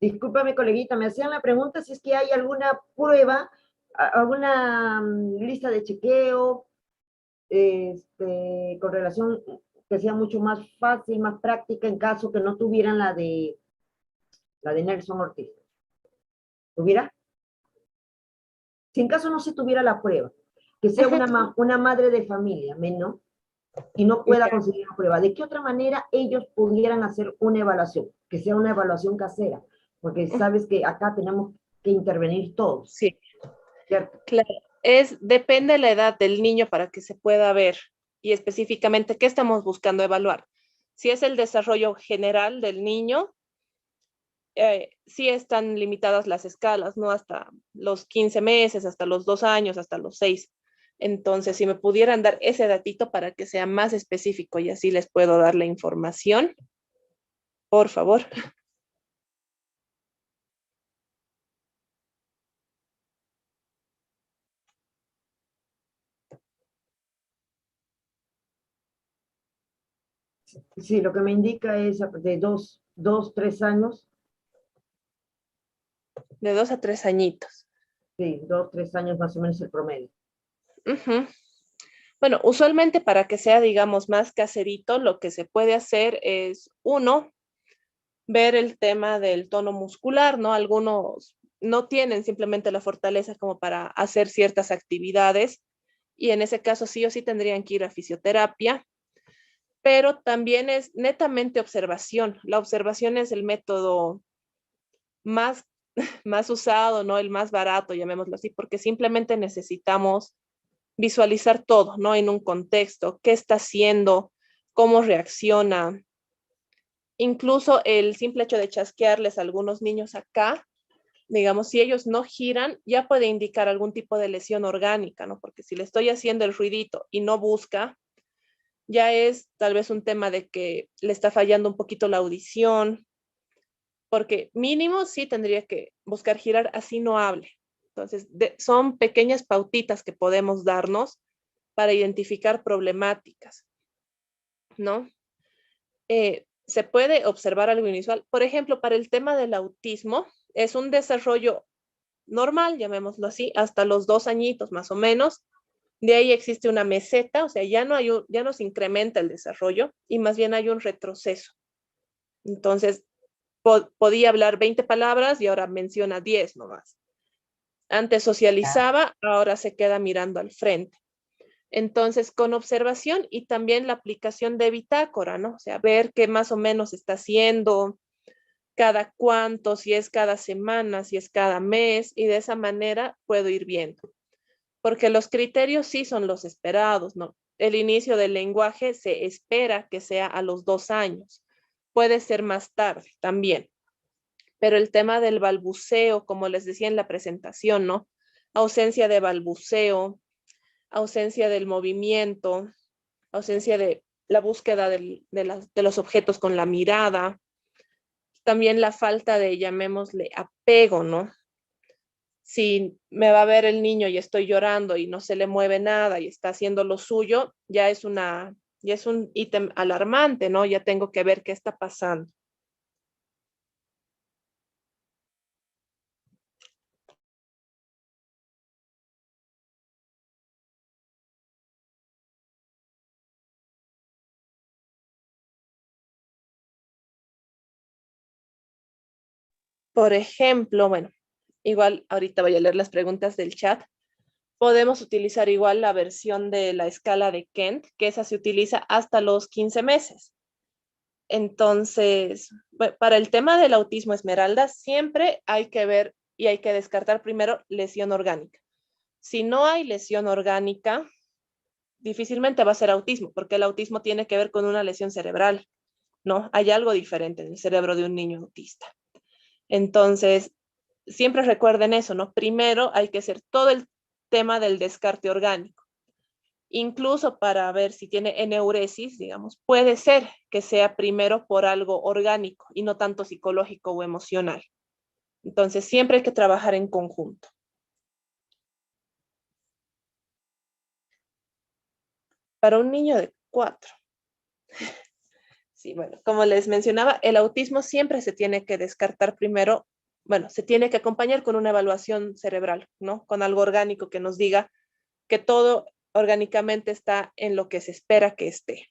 Discúlpame, coleguita, me hacían la pregunta si es que hay alguna prueba, alguna lista de chequeo, con relación que sea mucho más fácil, más práctica en caso que no tuvieran la de Nelson Ortiz. ¿Tuviera? Si en caso no se tuviera la prueba, que sea una madre de familia, ¿no? Y no pueda conseguir la prueba, ¿de qué otra manera ellos pudieran hacer una evaluación? Que sea una evaluación casera, porque sabes que acá tenemos que intervenir todos. Sí. ¿Cierto? Claro, depende de la edad del niño para que se pueda ver y específicamente qué estamos buscando evaluar. Si es el desarrollo general del niño, sí están limitadas las escalas, ¿no? Hasta los 15 meses, hasta los 2 años, hasta los 6. Entonces, si me pudieran dar ese datito para que sea más específico y así les puedo dar la información, por favor. Sí, lo que me indica es de 3 años. De 2 a 3 añitos. Sí, 2, 3 años más o menos el promedio. Ujú. Bueno, usualmente para que sea, digamos, más caserito, lo que se puede hacer es, uno, ver el tema del tono muscular, ¿no? Algunos no tienen simplemente la fortaleza como para hacer ciertas actividades y en ese caso sí o sí tendrían que ir a fisioterapia, pero también es netamente observación. La observación es el método más, más usado, ¿no? El más barato, llamémoslo así, porque simplemente necesitamos visualizar todo, ¿no? En un contexto, qué está haciendo, cómo reacciona. Incluso el simple hecho de chasquearles a algunos niños acá, digamos, si ellos no giran, ya puede indicar algún tipo de lesión orgánica, ¿no? Porque si le estoy haciendo el ruidito y no busca, ya es tal vez un tema de que le está fallando un poquito la audición, porque mínimo sí tendría que buscar girar, así no hable. Entonces, son pequeñas pautitas que podemos darnos para identificar problemáticas, ¿no? Se puede observar algo inusual. Por ejemplo, para el tema del autismo, es un desarrollo normal, llamémoslo así, hasta los 2 añitos más o menos. De ahí existe una meseta, o sea, ya no se incrementa el desarrollo y más bien hay un retroceso. Entonces, podía hablar 20 palabras y ahora menciona 10 nomás. Antes socializaba, ahora se queda mirando al frente. Entonces, con observación y también la aplicación de bitácora, ¿no? O sea, ver qué más o menos está haciendo, cada cuánto, si es cada semana, si es cada mes, y de esa manera puedo ir viendo. Porque los criterios sí son los esperados, ¿no? El inicio del lenguaje se espera que sea a los 2 años. Puede ser más tarde también. Pero el tema del balbuceo, como les decía en la presentación, ¿no? Ausencia de balbuceo, ausencia del movimiento, ausencia de la búsqueda de los objetos con la mirada, también la falta de, llamémosle, apego, ¿no? Si me va a ver el niño y estoy llorando y no se le mueve nada y está haciendo lo suyo, ya es un ítem alarmante, ¿no? Ya tengo que ver qué está pasando. Por ejemplo, bueno, igual ahorita voy a leer las preguntas del chat. Podemos utilizar igual la versión de la escala de Kent, que esa se utiliza hasta los 15 meses. Entonces, para el tema del autismo esmeralda, siempre hay que ver y hay que descartar primero lesión orgánica. Si no hay lesión orgánica, difícilmente va a ser autismo, porque el autismo tiene que ver con una lesión cerebral, ¿no? Hay algo diferente en el cerebro de un niño autista. Entonces, siempre recuerden eso, ¿no? Primero hay que hacer todo el tema del descarte orgánico. Incluso para ver si tiene eneuresis, digamos, puede ser que sea primero por algo orgánico y no tanto psicológico o emocional. Entonces, siempre hay que trabajar en conjunto. Para un niño de 4. Sí, bueno, como les mencionaba, el autismo siempre se tiene que descartar primero, bueno, se tiene que acompañar con una evaluación cerebral, ¿no? Con algo orgánico que nos diga que todo orgánicamente está en lo que se espera que esté.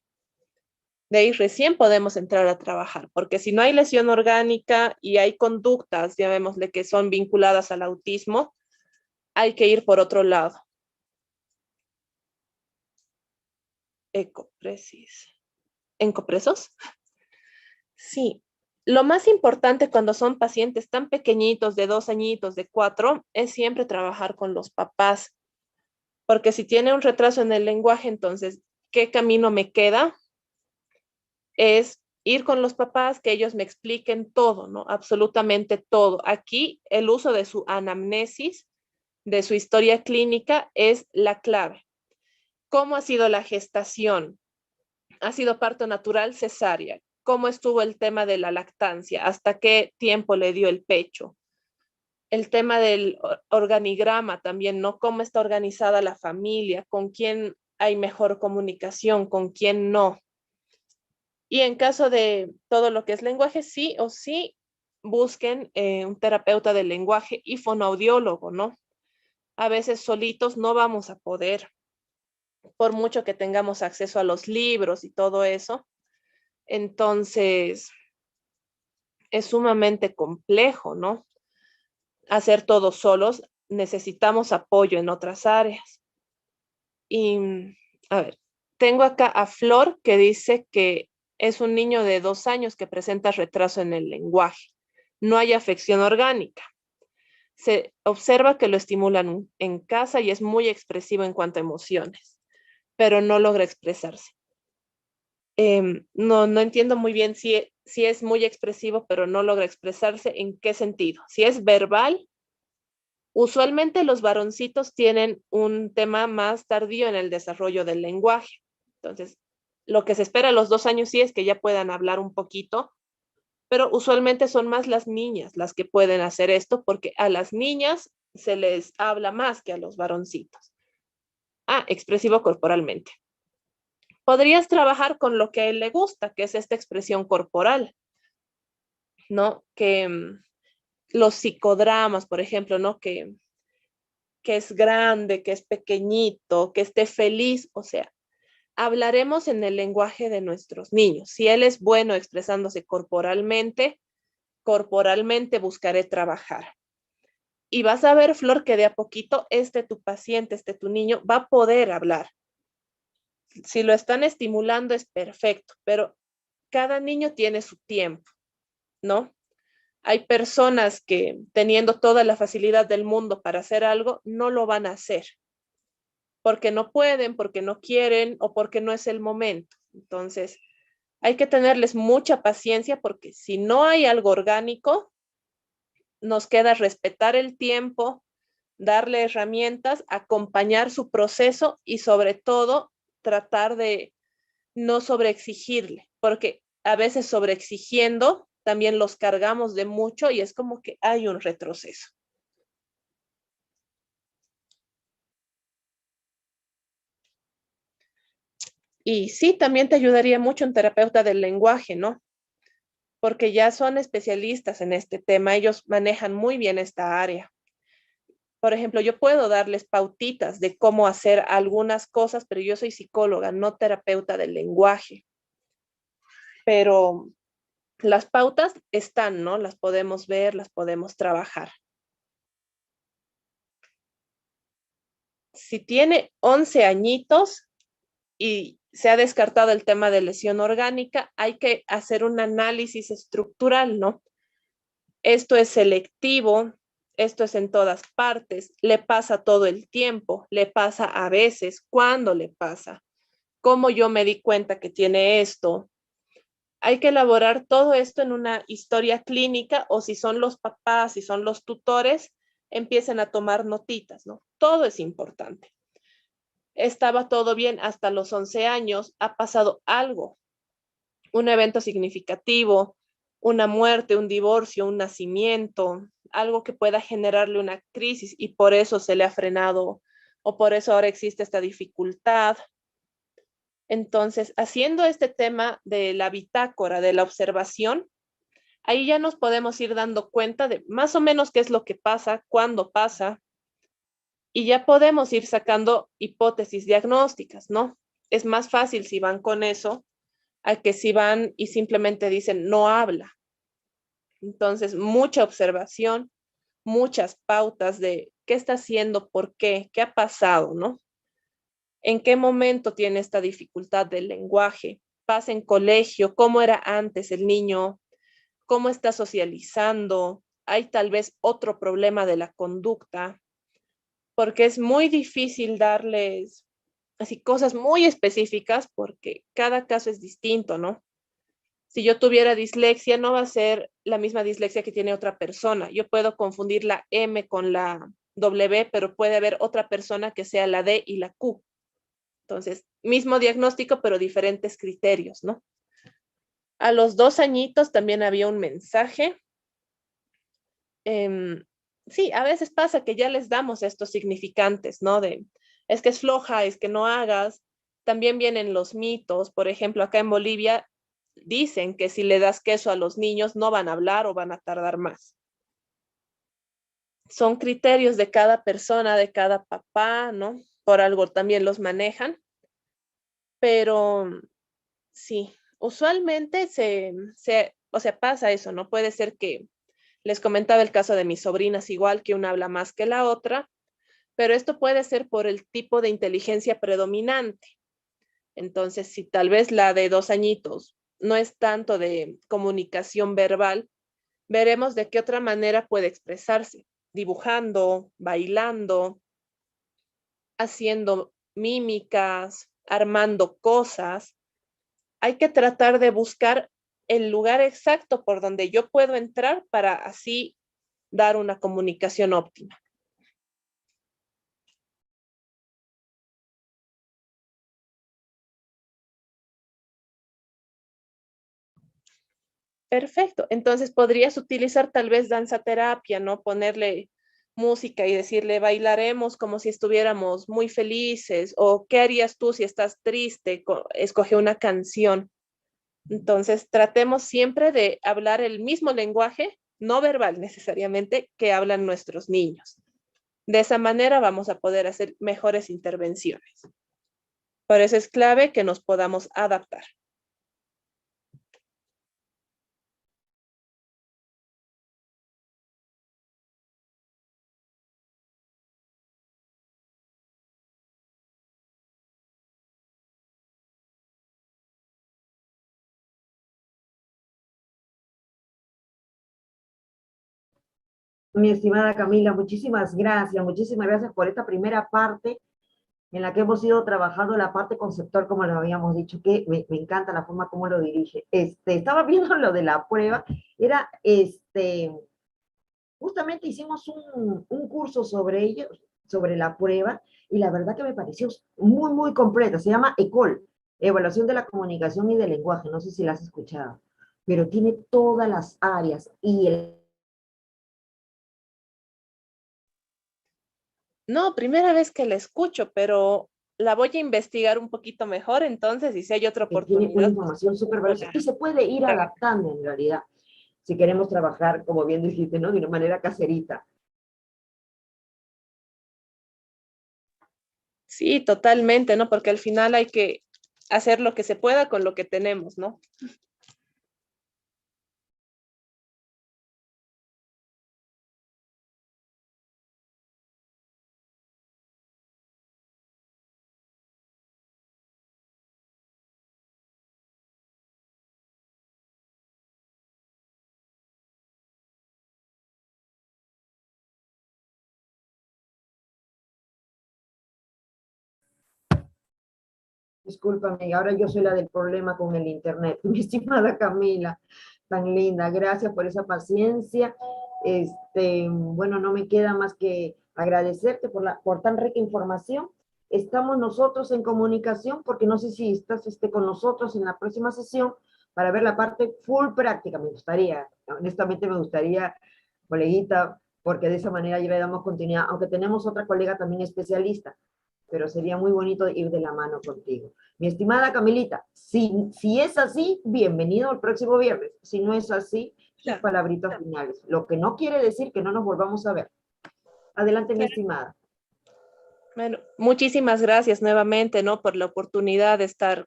De ahí recién podemos entrar a trabajar, porque si no hay lesión orgánica y hay conductas, llamémosle, que son vinculadas al autismo, hay que ir por otro lado. Ecopresis. ¿Encopresos? Sí. Lo más importante cuando son pacientes tan pequeñitos, de 2 añitos, de 4, es siempre trabajar con los papás, porque si tiene un retraso en el lenguaje, entonces, ¿qué camino me queda? Es ir con los papás, que ellos me expliquen todo, ¿no? Absolutamente todo. Aquí el uso de su anamnesis, de su historia clínica, es la clave. ¿Cómo ha sido la gestación? ¿Ha sido parto natural, cesárea? ¿Cómo estuvo el tema de la lactancia? ¿Hasta qué tiempo le dio el pecho? El tema del organigrama también, ¿no? ¿Cómo está organizada la familia? ¿Con quién hay mejor comunicación? ¿Con quién no? Y en caso de todo lo que es lenguaje, sí o sí, busquen un terapeuta del lenguaje y fonoaudiólogo, ¿no? A veces solitos no vamos a poder, por mucho que tengamos acceso a los libros y todo eso. Entonces, es sumamente complejo, ¿no? Hacer todo solos, necesitamos apoyo en otras áreas. Y, a ver, tengo acá a Flor que dice que es un niño de 2 años que presenta retraso en el lenguaje. No hay afección orgánica. Se observa que lo estimulan en casa y es muy expresivo en cuanto a emociones, pero no logra expresarse. No entiendo muy bien si es muy expresivo, pero no logra expresarse, ¿en qué sentido? Si es verbal, usualmente los varoncitos tienen un tema más tardío en el desarrollo del lenguaje. Entonces, lo que se espera a los 2 años sí es que ya puedan hablar un poquito, pero usualmente son más las niñas las que pueden hacer esto porque a las niñas se les habla más que a los varoncitos. Expresivo corporalmente. Podrías trabajar con lo que a él le gusta, que es esta expresión corporal, ¿no? Que los psicodramas, por ejemplo, ¿no? Que es grande, que es pequeñito, que esté feliz, o sea, hablaremos en el lenguaje de nuestros niños. Si él es bueno expresándose corporalmente buscaré trabajar. Y vas a ver, Flor, que de a poquito tu paciente, tu niño va a poder hablar. Si lo están estimulando es perfecto, pero cada niño tiene su tiempo, ¿no? Hay personas que teniendo toda la facilidad del mundo para hacer algo, no lo van a hacer, porque no pueden, porque no quieren o porque no es el momento. Entonces, hay que tenerles mucha paciencia porque si no hay algo orgánico, nos queda respetar el tiempo, darle herramientas, acompañar su proceso y sobre todo tratar de no sobreexigirle, porque a veces sobreexigiendo también los cargamos de mucho y es como que hay un retroceso. Y sí, también te ayudaría mucho un terapeuta del lenguaje, ¿no? Porque ya son especialistas en este tema, ellos manejan muy bien esta área. Por ejemplo, yo puedo darles pautitas de cómo hacer algunas cosas, pero yo soy psicóloga, no terapeuta del lenguaje. Pero las pautas están, ¿no? Las podemos ver, las podemos trabajar. Si tiene 11 añitos y se ha descartado el tema de lesión orgánica, hay que hacer un análisis estructural, ¿no? Esto es selectivo, esto es en todas partes, le pasa todo el tiempo, le pasa a veces, ¿cuándo le pasa? ¿Cómo yo me di cuenta que tiene esto? Hay que elaborar todo esto en una historia clínica o si son los papás, si son los tutores, empiecen a tomar notitas, ¿no? Todo es importante. Estaba todo bien hasta los 11 años, ha pasado algo, un evento significativo, una muerte, un divorcio, un nacimiento, algo que pueda generarle una crisis y por eso se le ha frenado o por eso ahora existe esta dificultad. Entonces, haciendo este tema de la bitácora, de la observación, ahí ya nos podemos ir dando cuenta de más o menos qué es lo que pasa, cuándo pasa, y ya podemos ir sacando hipótesis diagnósticas, ¿no? Es más fácil si van con eso a que si van y simplemente dicen no habla. Entonces, mucha observación, muchas pautas de qué está haciendo, por qué ha pasado, ¿no? ¿En qué momento tiene esta dificultad del lenguaje? ¿Pasa en colegio? ¿Cómo era antes el niño? ¿Cómo está socializando? ¿Hay tal vez otro problema de la conducta? Porque es muy difícil darles así cosas muy específicas porque cada caso es distinto, ¿no? Si yo tuviera dislexia, no va a ser la misma dislexia que tiene otra persona. Yo puedo confundir la M con la W, pero puede haber otra persona que sea la D y la Q. Entonces, mismo diagnóstico, pero diferentes criterios, ¿no? A los 2 añitos también había un mensaje. Sí, a veces pasa que ya les damos estos significantes, ¿no? Es que es floja, es que no hagas. También vienen los mitos. Por ejemplo, acá en Bolivia dicen que si le das queso a los niños no van a hablar o van a tardar más. Son criterios de cada persona, de cada papá, ¿no? Por algo también los manejan. Pero sí, usualmente o sea, pasa eso, ¿no? Puede ser que les comentaba el caso de mis sobrinas, igual que una habla más que la otra, pero esto puede ser por el tipo de inteligencia predominante. Entonces, si tal vez la de 2 añitos no es tanto de comunicación verbal, veremos de qué otra manera puede expresarse, dibujando, bailando, haciendo mímicas, armando cosas. Hay que tratar de buscar el lugar exacto por donde yo puedo entrar para así dar una comunicación óptima. Perfecto. Entonces podrías utilizar tal vez danza terapia, ¿no? Ponerle música y decirle, bailaremos como si estuviéramos muy felices, o ¿qué harías tú si estás triste? Escoge una canción. Entonces tratemos siempre de hablar el mismo lenguaje, no verbal necesariamente, que hablan nuestros niños. De esa manera vamos a poder hacer mejores intervenciones. Por eso es clave que nos podamos adaptar. Mi estimada Camila, muchísimas gracias por esta primera parte en la que hemos ido trabajando la parte conceptual, como lo habíamos dicho, que me encanta la forma como lo dirige. Estaba viendo lo de la prueba, era, justamente hicimos un curso sobre ello, sobre la prueba, y la verdad que me pareció muy, muy completa. Se llama ECOL, Evaluación de la Comunicación y del Lenguaje, no sé si la has escuchado, pero tiene todas las áreas y el... No, primera vez que la escucho, pero la voy a investigar un poquito mejor entonces, y si hay otra Tiene una oportunidad, pues, información súper valiosa y se puede ir adaptando en realidad, si queremos trabajar, como bien dijiste, ¿no? De una manera caserita. sí, totalmente, ¿no? Porque al final hay que hacer lo que se pueda con lo que tenemos, ¿no? Discúlpame, ahora yo soy la del problema con el internet. Mi estimada Camila, tan linda, gracias por esa paciencia. Bueno, no me queda más que agradecerte por tan rica información. Estamos nosotros en comunicación, porque no sé si estás con nosotros en la próxima sesión para ver la parte full práctica. Me gustaría, honestamente me gustaría, coleguita, porque de esa manera ya le damos continuidad, aunque tenemos otra colega también especialista, pero sería muy bonito ir de la mano contigo. Mi estimada Camilita, si es así, bienvenido el próximo viernes. Si no es así, sus palabritas finales. Lo que no quiere decir que no nos volvamos a ver. Adelante, mi estimada. Bueno, muchísimas gracias nuevamente, ¿no? Por la oportunidad de estar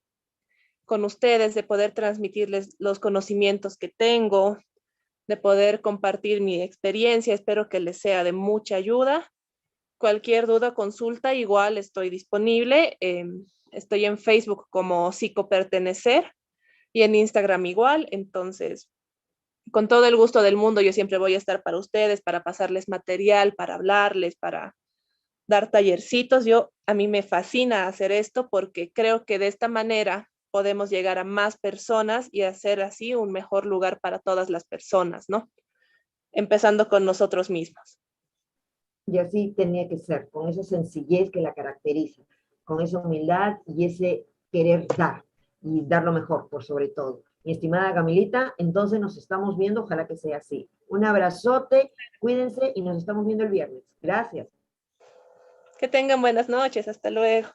con ustedes, de poder transmitirles los conocimientos que tengo, de poder compartir mi experiencia. Espero que les sea de mucha ayuda. Cualquier duda, consulta, igual estoy disponible. Estoy en Facebook como Psicopertenecer y en Instagram igual. Entonces, con todo el gusto del mundo, yo siempre voy a estar para ustedes, para pasarles material, para hablarles, para dar tallercitos. A mí me fascina hacer esto porque creo que de esta manera podemos llegar a más personas y hacer así un mejor lugar para todas las personas, ¿no? Empezando con nosotros mismos. Y así tenía que ser, con esa sencillez que la caracteriza, con esa humildad y ese querer dar, y dar lo mejor por sobre todo. Mi estimada Camilita, entonces nos estamos viendo, ojalá que sea así. Un abrazote, cuídense y nos estamos viendo el viernes. Gracias. Que tengan buenas noches, hasta luego.